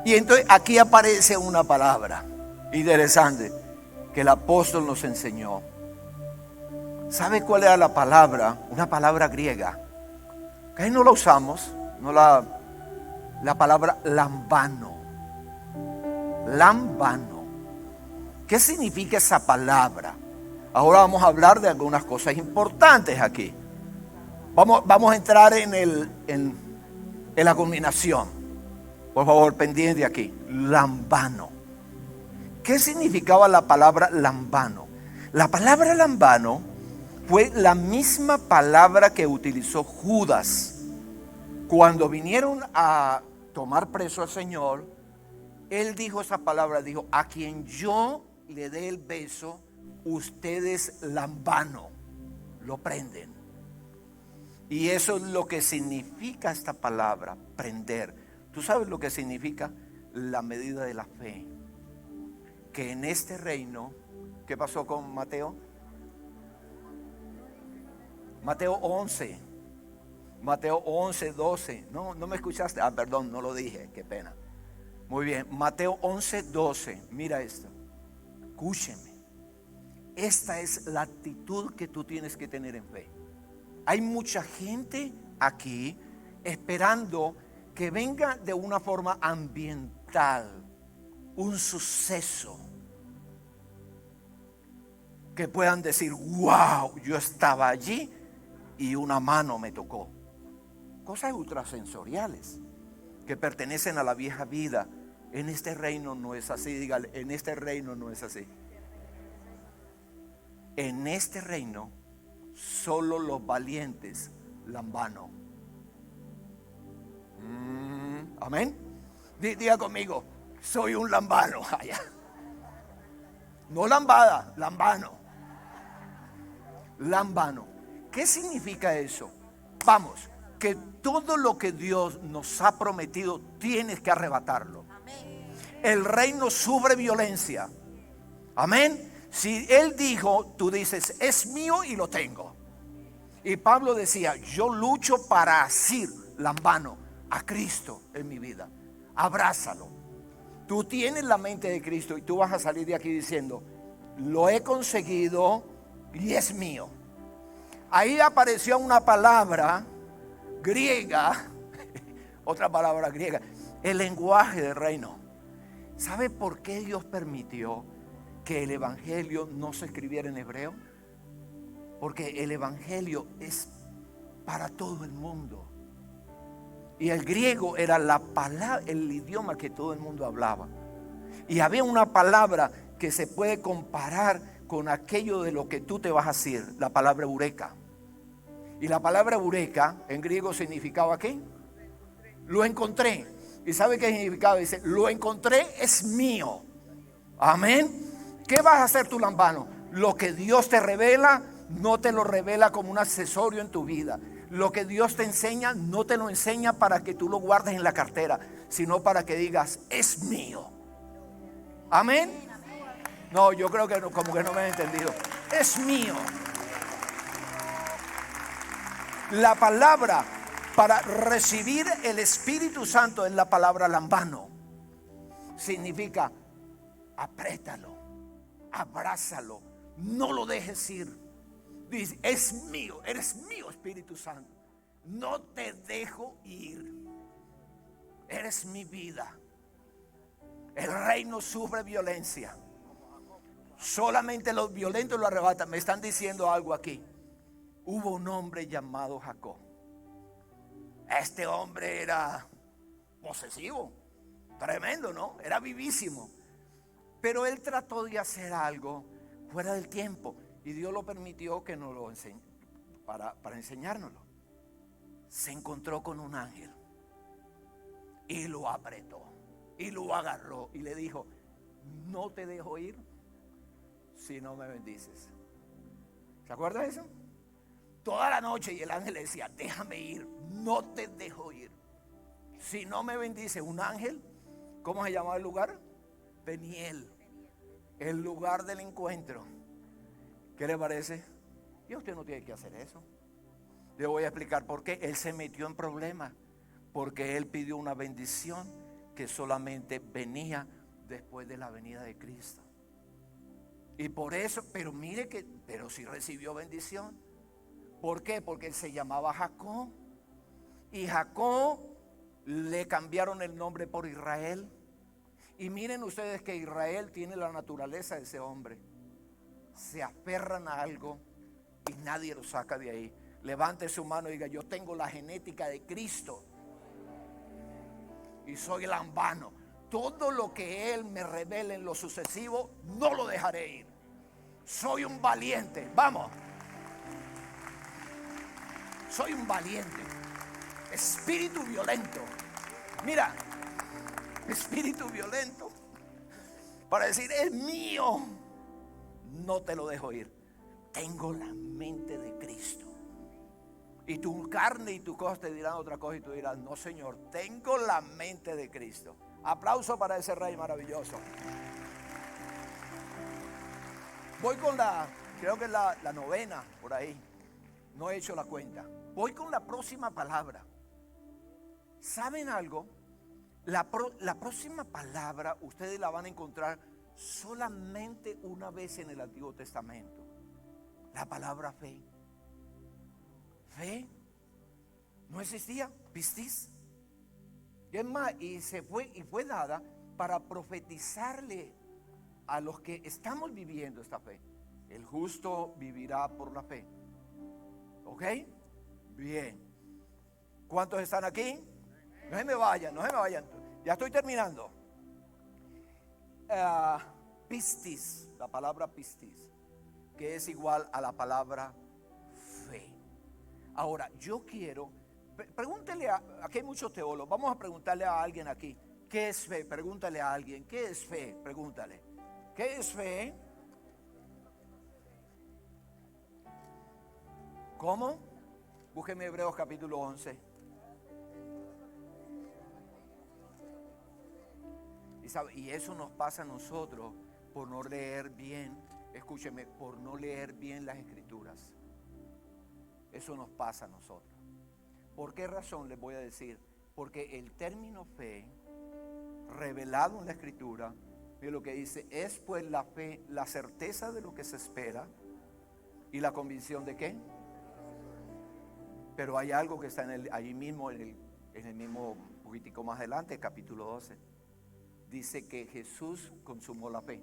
Y entonces aquí aparece una palabra interesante que el apóstol nos enseñó. ¿Sabe cuál era la palabra? Una palabra griega. Que ahí no la usamos. No la palabra lambano. Lambano. ¿Qué significa esa palabra? Ahora vamos a hablar de algunas cosas importantes aquí. Vamos a entrar en la culminación. Por favor, pendiente aquí. Lambano. ¿Qué significaba la palabra lambano? La palabra lambano fue la misma palabra que utilizó Judas cuando vinieron a tomar preso al Señor. Él dijo esa palabra, dijo: a quien yo le dé el beso, ustedes lambano, lo prenden. Y eso es lo que significa esta palabra, prender. ¿Tú sabes lo que significa? La medida de la fe. Que en este reino, ¿qué pasó con Mateo? Mateo 11. Mateo 11, 12. No me escuchaste. Ah, perdón, no lo dije, qué pena. Muy bien, Mateo 11, 12. Mira esto. Escúcheme. Esta es la actitud que tú tienes que tener en fe. Hay mucha gente aquí esperando que venga de una forma ambiental un suceso que puedan decir: wow, yo estaba allí y una mano me tocó. Cosas ultrasensoriales que pertenecen a la vieja vida. En este reino no es así. Dígale: en este reino no es así. En este reino solo los valientes lambano. Amén. Diga conmigo: soy un lambano. No lambada, lambano. Lambano. ¿Qué significa eso? Vamos, que todo lo que Dios nos ha prometido tienes que arrebatarlo. El reino sufre violencia. Amén. Si Él dijo, tú dices: es mío y lo tengo. Y Pablo decía: yo lucho para asir lambano a Cristo en mi vida. Abrázalo. Tú tienes la mente de Cristo y tú vas a salir de aquí diciendo: lo he conseguido y es mío. Ahí apareció una palabra griega, otra palabra griega, el lenguaje del reino. ¿Sabe por qué Dios permitió que el evangelio no se escribiera en hebreo? Porque el evangelio es para todo el mundo. Y el griego era la palabra, el idioma que todo el mundo hablaba. Y había una palabra que se puede comparar con aquello de lo que tú te vas a decir, la palabra eureka. Y la palabra eureka en griego significaba ¿qué? Lo encontré. ¿Y sabe qué significaba? Dice: lo encontré, es mío. Amén. ¿Qué vas a hacer tú, lambano? Lo que Dios te revela, no te lo revela como un accesorio en tu vida. Lo que Dios te enseña, no te lo enseña para que tú lo guardes en la cartera, sino para que digas: es mío. Amén. No, yo creo que no, como que no me han entendido. Es mío. La palabra para recibir el Espíritu Santo es la palabra lambano. Significa: apriétalo, abrázalo, no lo dejes ir. Dice: es mío, eres mío, Espíritu Santo. No te dejo ir. Eres mi vida. El reino sufre violencia. Solamente los violentos lo arrebatan. Me están diciendo algo aquí. Hubo un hombre llamado Jacob. Este hombre era posesivo, tremendo, ¿no? Era vivísimo. Pero él trató de hacer algo fuera del tiempo y Dios lo permitió que nos lo enseñe, para enseñárnoslo. Se encontró con un ángel y lo apretó y lo agarró y le dijo: no te dejo ir si no me bendices. ¿Se acuerda de eso? Toda la noche, y el ángel le decía: déjame ir, no te dejo ir si no me bendices. Un ángel, ¿cómo se llamaba el lugar? Peniel, el lugar del encuentro. ¿Qué le parece? Y usted no tiene que hacer eso. Le voy a explicar por qué. Él se metió en problemas porque él pidió una bendición que solamente venía después de la venida de Cristo. Y por eso, pero mire que, pero sí recibió bendición. ¿Por qué? Porque él se llamaba Jacob. Y Jacob le cambiaron el nombre por Israel. Y miren ustedes que Israel tiene la naturaleza de ese hombre. Se aferran a algo y nadie lo saca de ahí. Levante su mano y diga: yo tengo la genética de Cristo. y soy lambano. Todo lo que Él me revele en lo sucesivo, no lo dejaré ir. Soy un valiente. Vamos. Soy un valiente. Espíritu violento. Mira, espíritu violento. Para decir, es mío. No te lo dejo ir. Tengo la mente de Cristo. Y tu carne y tu cosa te dirán otra cosa y tú dirás, no, Señor, tengo la mente de Cristo. Aplauso para ese rey maravilloso. Voy con creo que es la novena por ahí. No he hecho la cuenta. Voy con la próxima palabra. ¿Saben algo? La próxima palabra ustedes la van a encontrar solamente una vez en el Antiguo Testamento. La palabra fe. Fe no existía, pistis. Y es más, y fue dada para profetizarle a los que estamos viviendo esta fe. El justo vivirá por la fe. ¿Ok? Bien. ¿Cuántos están aquí? No se me vayan, no se me vayan. Ya estoy terminando. Pistis, la palabra pistis, que es igual a la palabra fe. Ahora, yo quiero, pregúntele aquí hay muchos teólogos, vamos a preguntarle a alguien aquí, ¿qué es fe? Pregúntale a alguien, ¿qué es fe? Pregúntale, ¿qué es fe? ¿Cómo? Búsqueme Hebreos capítulo 11. Y eso nos pasa a nosotros por no leer bien, escúcheme, por no leer bien las escrituras. Eso nos pasa a nosotros. ¿Por qué razón les voy a decir? Porque el término fe, revelado en la escritura, mire lo que dice, es pues la fe, la certeza de lo que se espera y la convicción de qué. Pero hay algo que está ahí mismo, en el mismo poquitico más adelante, capítulo 12. Dice que Jesús consumó la fe.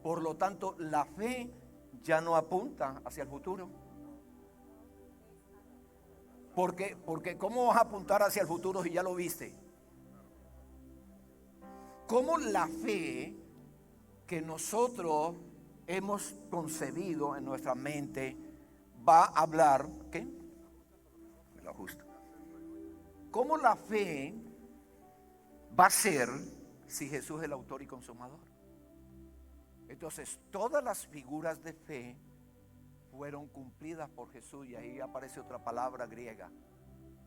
Por lo tanto, la fe ya no apunta hacia el futuro. Porque ¿cómo vas a apuntar hacia el futuro si ya lo viste? ¿Cómo la fe que nosotros hemos concebido en nuestra mente va a hablar? ¿Qué? Me lo ajusto. ¿Cómo la fe va a ser si Jesús es el autor y consumador? Entonces, todas las figuras de fe fueron cumplidas por Jesús, y ahí aparece otra palabra griega,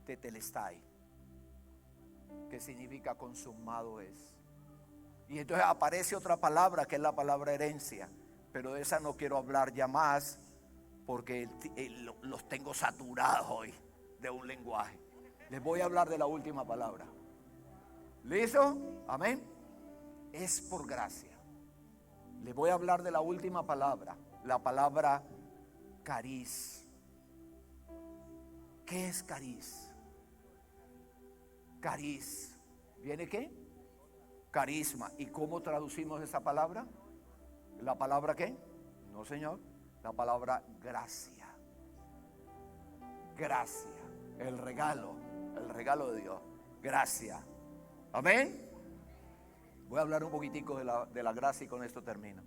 tetelestai, que significa consumado es. Y entonces aparece otra palabra que es la palabra herencia, pero de esa no quiero hablar ya más porque los tengo saturados hoy de un lenguaje. Les voy a hablar de la última palabra. ¿Listo? Amén. Es por gracia. Les voy a hablar de la última palabra, la palabra cariz. ¿Qué es cariz? Cariz. ¿Viene qué? Carisma. ¿Y cómo traducimos esa palabra? ¿La palabra qué? No, señor. La palabra gracia. Gracia. El regalo de Dios. Gracia. Amén. Voy a hablar un poquitico de la gracia y con esto termino.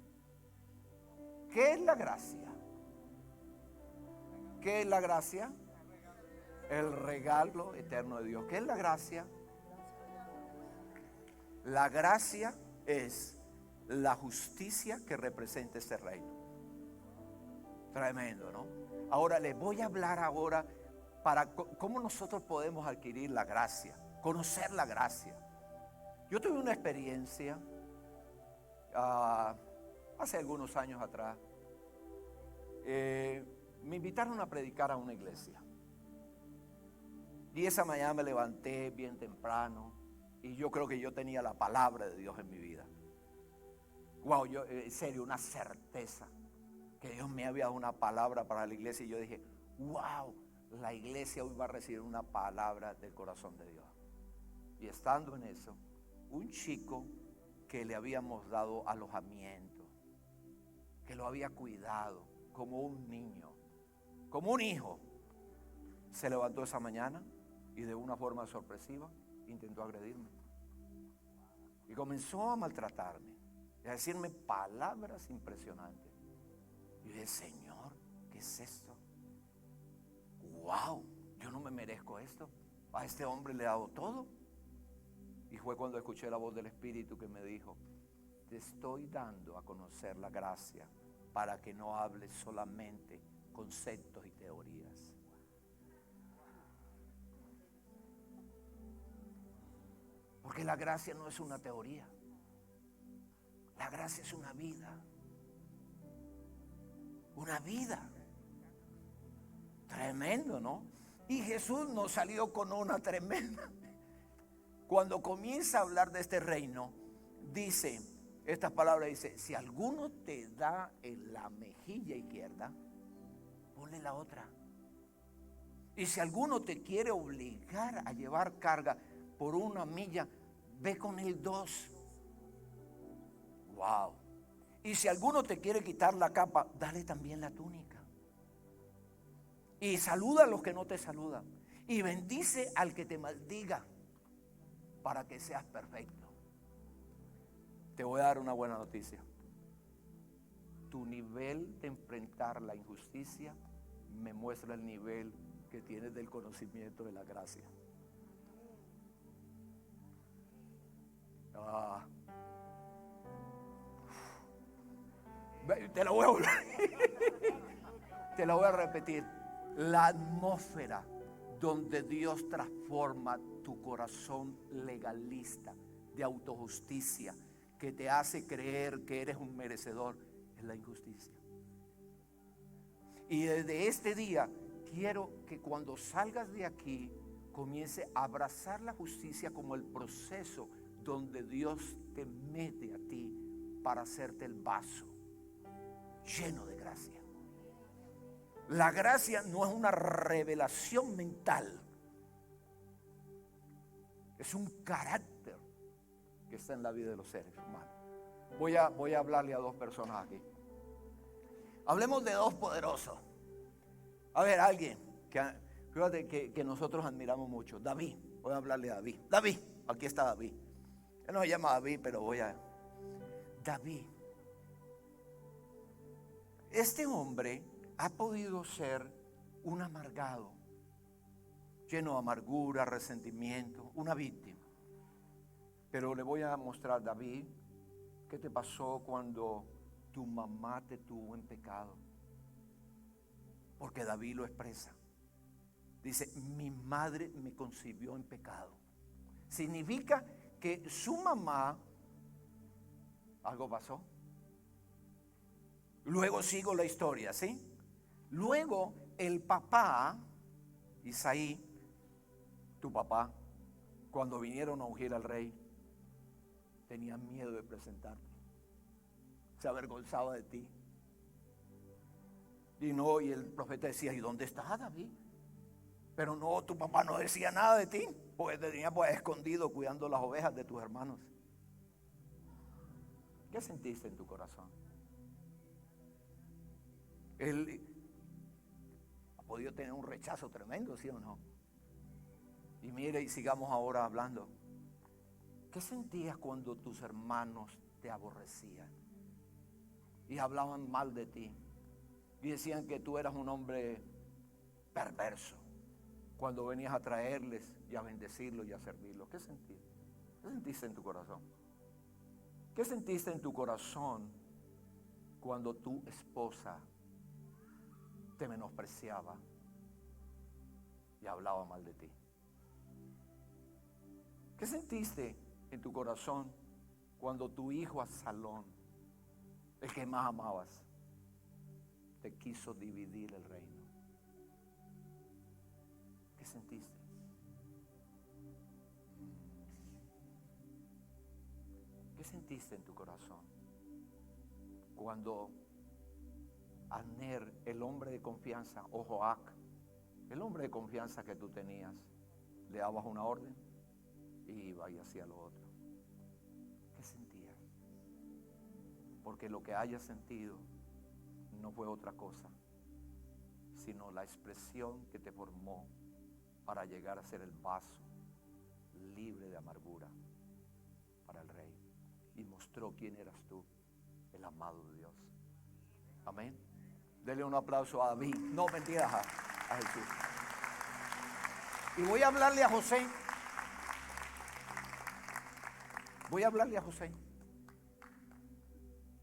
¿Qué es la gracia? ¿Qué es la gracia? El regalo eterno de Dios. ¿Qué es la gracia? La gracia es la justicia que representa este reino. Tremendo, ¿no? Ahora les voy a hablar para cómo nosotros podemos adquirir la gracia, conocer la gracia. Yo tuve una experiencia hace algunos años atrás. Me invitaron a predicar a una iglesia. Y esa mañana me levanté bien temprano y yo creo que yo tenía la palabra de Dios en mi vida. Wow, yo en serio, una certeza que Dios me había dado una palabra para la iglesia, y yo dije, wow, la iglesia hoy va a recibir una palabra del corazón de Dios. Y estando en eso, un chico que le habíamos dado alojamiento, que lo había cuidado como un niño, como un hijo, se levantó esa mañana y de una forma sorpresiva intentó agredirme. Y comenzó a maltratarme, y a decirme palabras impresionantes. Y dije, Señor, ¿qué es esto? Wow, yo no me merezco esto. A este hombre le he dado todo. Y fue cuando escuché la voz del Espíritu que me dijo, te estoy dando a conocer la gracia para que no hables solamente conceptos y teorías. Porque la gracia no es una teoría. La gracia es una vida. Una vida. Tremendo, ¿no? Y Jesús nos salió con una tremenda. Cuando comienza a hablar de este reino, dice, estas palabras dice, si alguno te da en la mejilla izquierda, ponle la otra. Y si alguno te quiere obligar a llevar carga por una milla, ve con él 2. Wow. Y si alguno te quiere quitar la capa, dale también la túnica. Y saluda a los que no te saludan. Y bendice al que te maldiga, para que seas perfecto. Te voy a dar una buena noticia. Tu nivel de enfrentar la injusticia me muestra el nivel que tienes del conocimiento de la gracia. Te la voy a volver. Te la voy a repetir. La atmósfera donde Dios transforma tu corazón legalista de autojusticia, que te hace creer que eres un merecedor, es la injusticia. Y desde este día quiero que cuando salgas de aquí comience a abrazar la justicia como el proceso donde Dios te mete a ti para hacerte el vaso lleno de gracia. La gracia no es una revelación mental, es un carácter que está en la vida de los seres humanos. Voy a hablarle a 2 personas aquí. Hablemos de 2 poderosos. A ver, alguien fíjate que nosotros admiramos mucho. David, voy a hablarle a David. David, aquí está David. Él no se llama David, pero David. Este hombre ha podido ser un amargado, lleno de amargura, resentimiento, una víctima. Pero le voy a mostrar, David, qué te pasó cuando tu mamá te tuvo en pecado. Porque David lo expresa. Dice, mi madre me concibió en pecado. Significa que su mamá, algo pasó. Luego sigo la historia, ¿sí? Luego el papá, Isaí, tu papá, cuando vinieron a ungir al rey, tenía miedo de presentarte. Se avergonzaba de ti. Y el profeta decía, ¿y dónde está David? Pero no, tu papá no decía nada de ti, porque te tenía pues escondido cuidando las ovejas de tus hermanos. ¿Qué sentiste en tu corazón? Él ha podido tener un rechazo tremendo, ¿sí o no? Y mire, y sigamos ahora hablando. ¿Qué sentías cuando tus hermanos te aborrecían y hablaban mal de ti y decían que tú eras un hombre perverso cuando venías a traerles y a bendecirlos y a servirlos? ¿Qué sentiste? ¿Qué sentiste en tu corazón? ¿Qué sentiste en tu corazón cuando tu esposa te menospreciaba y hablaba mal de ti? ¿Qué sentiste en tu corazón cuando tu hijo Absalón, el que más amabas, te quiso dividir el reino? ¿Qué sentiste? ¿Qué sentiste en tu corazón cuando Abner, el hombre de confianza, o Joac, el hombre de confianza que tú tenías, le dabas una orden y iba y hacía lo otro? ¿Qué sentías? Porque lo que hayas sentido no fue otra cosa, sino la expresión que te formó para llegar a ser el vaso libre de amargura para el rey. Y mostró quién eras tú, el amado de Dios. Amén. Dele un aplauso a David. No, mentiras, a Jesús. Y voy a hablarle a José. Voy a hablarle a José.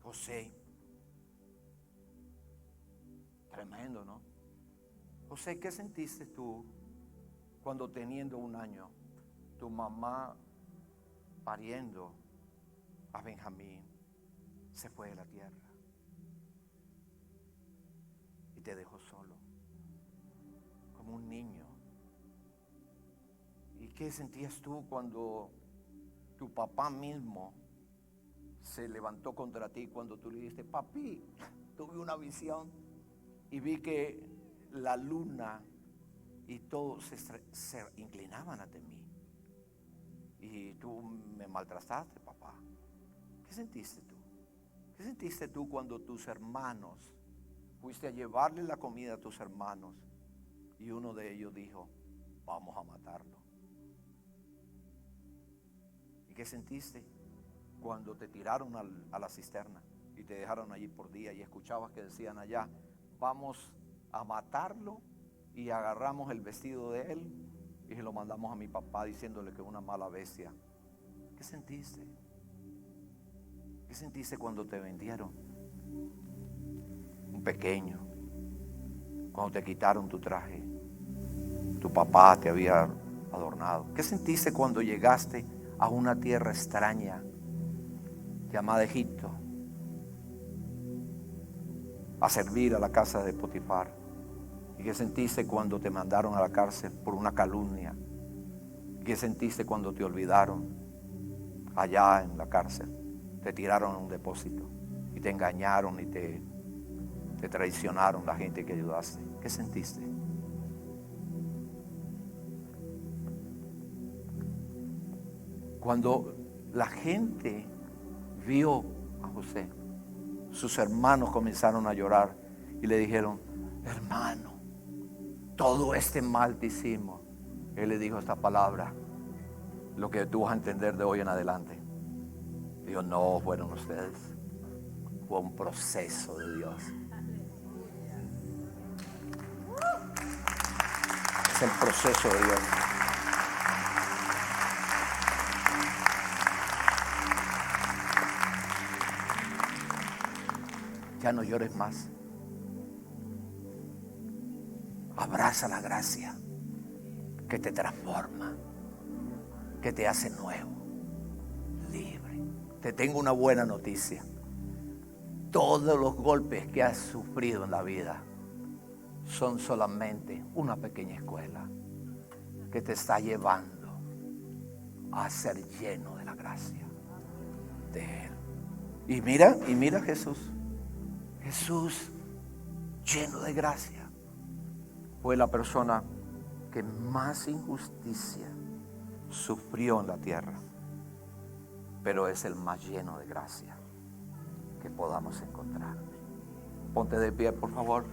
José. Tremendo, ¿no? José, ¿qué sentiste tú cuando teniendo 1 año, tu mamá pariendo a Benjamín se fue de la tierra y te dejó solo, como un niño? ¿Y qué sentías tú cuando tu papá mismo se levantó contra ti, cuando tú le dijiste: papi, tuve una visión y vi que la luna y todo se inclinaban ante mí y tú me maltrataste, papá? ¿Qué sentiste tú? ¿Qué sentiste tú cuando tus hermanos, fuiste a llevarle la comida a tus hermanos y uno de ellos dijo: vamos a matarlo? ¿Y qué sentiste cuando te tiraron a la cisterna y te dejaron allí por día y escuchabas que decían allá: vamos a matarlo, y agarramos el vestido de él y se lo mandamos a mi papá diciéndole que es una mala bestia? ¿Qué sentiste? ¿Qué sentiste cuando te vendieron? Un pequeño, cuando te quitaron tu traje, tu papá te había adornado. ¿Qué sentiste cuando llegaste a una tierra extraña llamada Egipto, a servir a la casa de Potifar? ¿Y qué sentiste cuando te mandaron a la cárcel por una calumnia? ¿Y qué sentiste cuando te olvidaron allá en la cárcel? Te tiraron a un depósito y te engañaron y te traicionaron la gente que ayudaste. ¿Qué sentiste? Cuando la gente vio a José, sus hermanos comenzaron a llorar y le dijeron: hermano, todo este mal te hicimos. Él le dijo esta palabra: lo que tú vas a entender de hoy en adelante. Dijo: no fueron ustedes, fue un proceso de Dios. Es el proceso de Dios. Ya no llores más. Abraza la gracia que te transforma, que te hace nuevo, libre. Te tengo una buena noticia. Todos los golpes que has sufrido en la vida son solamente una pequeña escuela que te está llevando a ser lleno de la gracia de Él. Y mira Jesús. Jesús, lleno de gracia, fue la persona que más injusticia sufrió en la tierra, pero es el más lleno de gracia que podamos encontrar. Ponte de pie, por favor.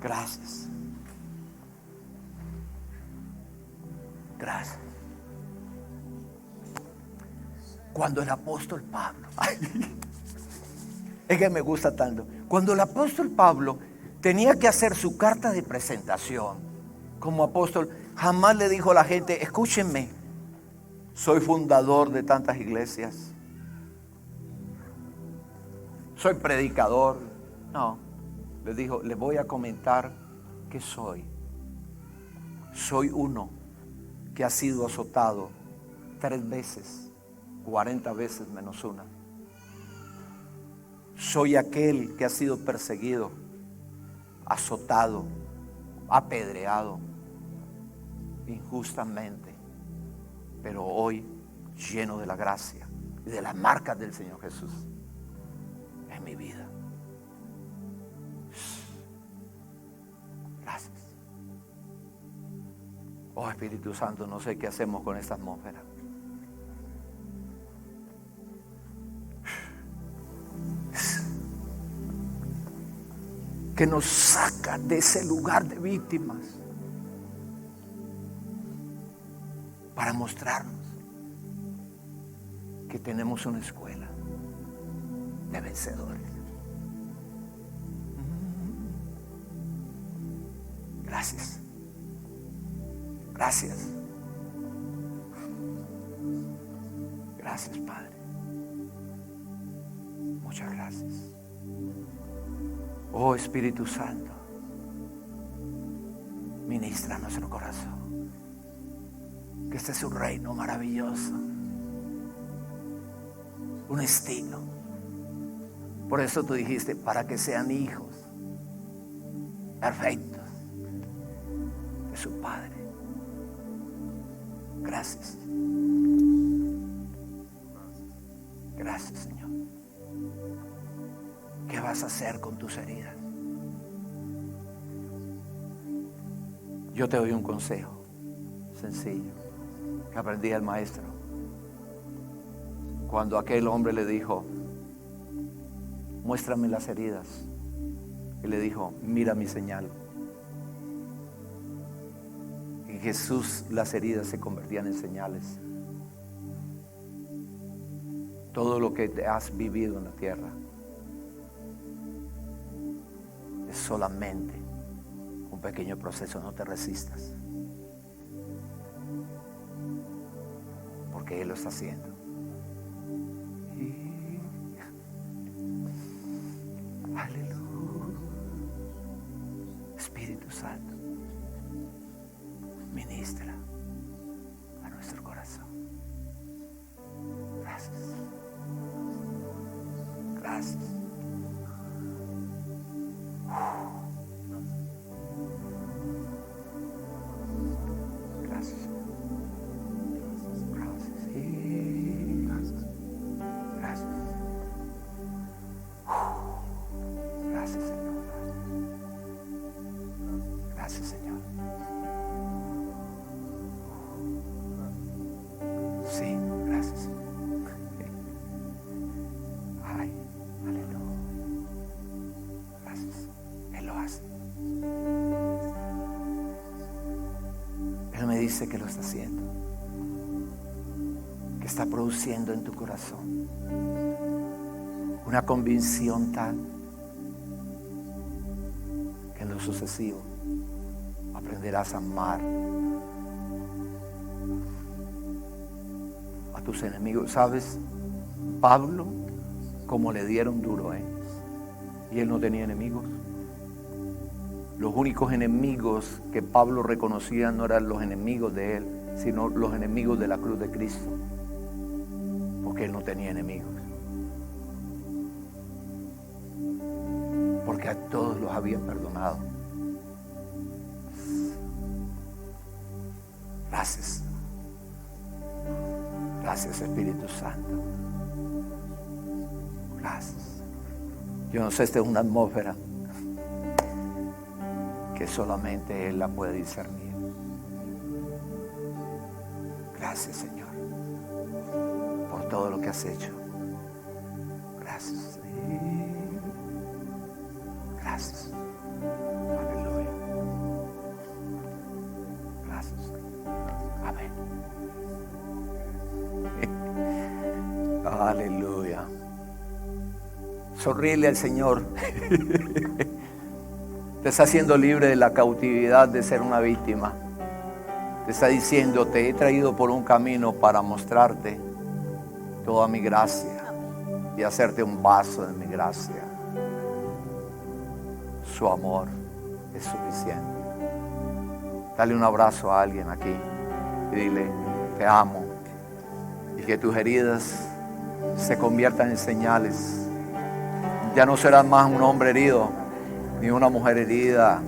Gracias. Gracias. Cuando el apóstol Pablo, es que me gusta tanto, cuando el apóstol Pablo tenía que hacer su carta de presentación como apóstol, jamás le dijo a la gente: escúchenme, soy fundador de tantas iglesias, soy predicador. No, le dijo: les voy a comentar que soy uno que ha sido azotado 3 veces, 40 veces menos una. Soy aquel que ha sido perseguido, azotado, apedreado injustamente, pero hoy lleno de la gracia y de las marcas del Señor Jesús en mi vida. Gracias. Oh Espíritu Santo, no sé qué hacemos con esta atmósfera. Que nos saca de ese lugar de víctimas para mostrarnos que tenemos una escuela de vencedores. Gracias. Gracias. Gracias, Padre. Muchas gracias. Oh Espíritu Santo, ministra nuestro corazón. Que este es un reino maravilloso, un estilo. Por eso tú dijiste, para que sean hijos perfectos de su Padre. Gracias. Gracias, Señor. ¿Qué vas a hacer con tus heridas? Yo te doy un consejo sencillo que aprendí del maestro. Cuando aquel hombre le dijo, muéstrame las heridas, y le dijo, mira mi señal. En Jesús las heridas se convertían en señales. Todo lo que te has vivido en la tierra es solamente un pequeño proceso. No te resistas, porque Él lo está haciendo. Aleluya. Espíritu Santo, ministra a nuestro corazón. Gracias. Gracias. Gracias. Gracias. Gracias. Gracias, Señor. Gracias, Señor. Sí, gracias. Ay, aleluya. Gracias. Él lo hace. Él me dice que lo está haciendo, que está produciendo en tu corazón una convicción tal que en lo sucesivo aprenderás a amar a tus enemigos. ¿Sabes? Pablo, como le dieron duro, y él no tenía enemigos. Los únicos enemigos que Pablo reconocía no eran los enemigos de él, sino los enemigos de la cruz de Cristo, porque él no tenía enemigos, porque a todos los había perdonado. Gracias. Gracias, Espíritu Santo. Gracias. Yo no sé, esta es una atmósfera que solamente Él la puede discernir. Gracias, Señor, por todo lo que has hecho. Gracias. Gracias. Aleluya. Gracias. Amén. Aleluya. Sonríele al Señor. Te está haciendo libre de la cautividad de ser una víctima. Te está diciendo, te he traído por un camino para mostrarte toda mi gracia y hacerte un vaso de mi gracia. Su amor es suficiente. Dale un abrazo a alguien aquí y dile, te amo, y que tus heridas se conviertan en señales. Ya no serás más un hombre herido ni una mujer herida.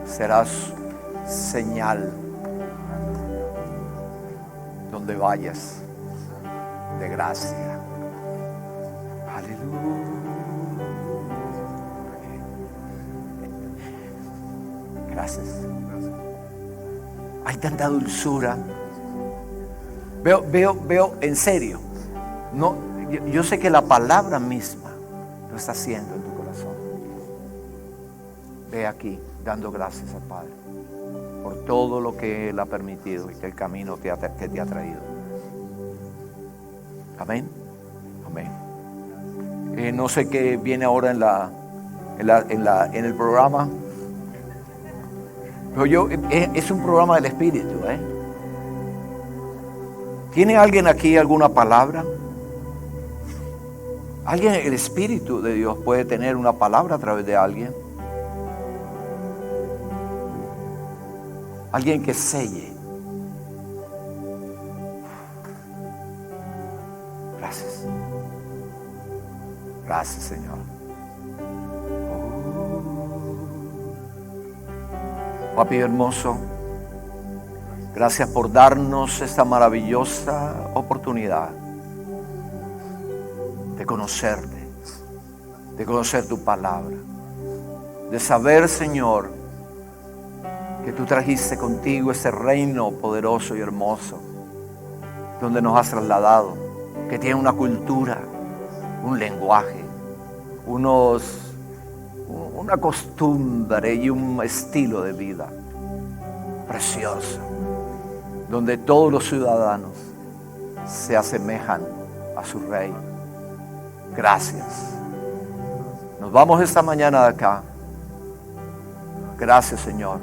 Serás señal donde vayas de gracia. Aleluya. Gracias. Hay tanta dulzura. Veo en serio. No, yo sé que la palabra misma lo está haciendo en tu corazón. Ve aquí dando gracias al Padre. por todo lo que Él ha permitido y el camino que te ha traído. Amén. Amén. No sé qué viene ahora en el programa, pero es un programa del Espíritu. ¿Tiene alguien aquí alguna palabra? ¿Alguien, el Espíritu de Dios puede tener una palabra a través de alguien? Alguien que selle. Gracias. Gracias, Señor. Papi hermoso, gracias por darnos esta maravillosa oportunidad de conocerte, de conocer tu palabra, de saber, Señor, que tú trajiste contigo ese reino poderoso y hermoso, donde nos has trasladado, que tiene una cultura, un lenguaje, una costumbre y un estilo de vida precioso, donde todos los ciudadanos se asemejan a su rey. Gracias. Nos vamos esta mañana de acá. Gracias, Señor.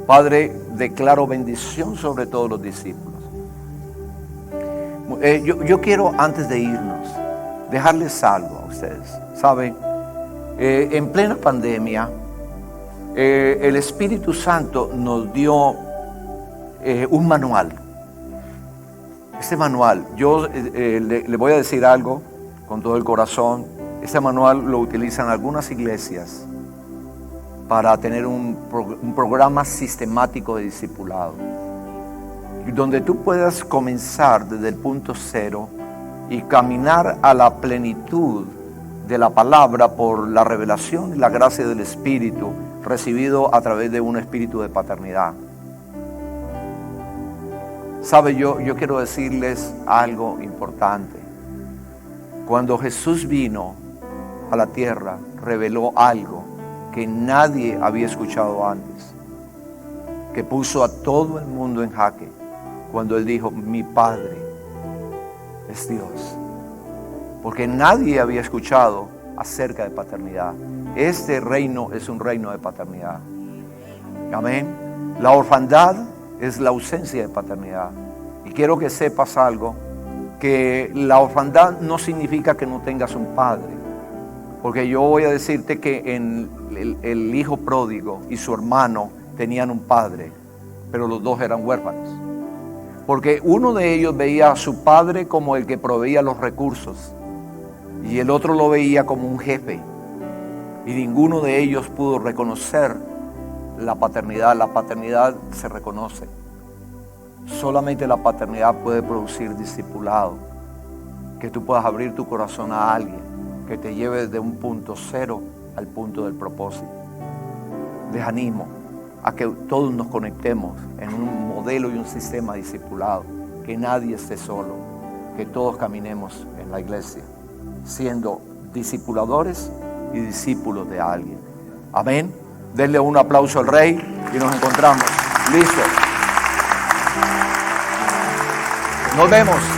Padre, declaro bendición sobre todos los discípulos. Yo quiero, antes de irnos, dejarles algo a ustedes. ¿Saben? En plena pandemia, el Espíritu Santo nos dio un manual. Este manual, yo le voy a decir algo con todo el corazón. Este manual lo utilizan algunas iglesias para tener un programa sistemático de discipulado, donde tú puedas comenzar desde el punto cero y caminar a la plenitud de la palabra por la revelación y la gracia del Espíritu recibido a través de un espíritu de paternidad. ¿Sabe? Yo quiero decirles algo importante. Cuando Jesús vino a la tierra, reveló algo que nadie había escuchado antes, que puso a todo el mundo en jaque, cuando Él dijo: mi Padre es Dios. Porque nadie había escuchado acerca de paternidad. Este reino es un reino de paternidad. Amén. La orfandad es la ausencia de paternidad. Y quiero que sepas algo, que la orfandad no significa que no tengas un padre. Porque yo voy a decirte que el hijo pródigo y su hermano tenían un padre, pero los dos eran huérfanos. Porque uno de ellos veía a su padre como el que proveía los recursos, y el otro lo veía como un jefe, y ninguno de ellos pudo reconocer la paternidad. La paternidad se reconoce. Solamente la paternidad puede producir discipulado, que tú puedas abrir tu corazón a alguien que te lleve desde un punto cero al punto del propósito. Les animo a que todos nos conectemos en un modelo y un sistema discipulado, que nadie esté solo, que todos caminemos en la iglesia siendo discipuladores y discípulos de alguien. Amén. Denle un aplauso al Rey y nos encontramos. Listo. Nos vemos.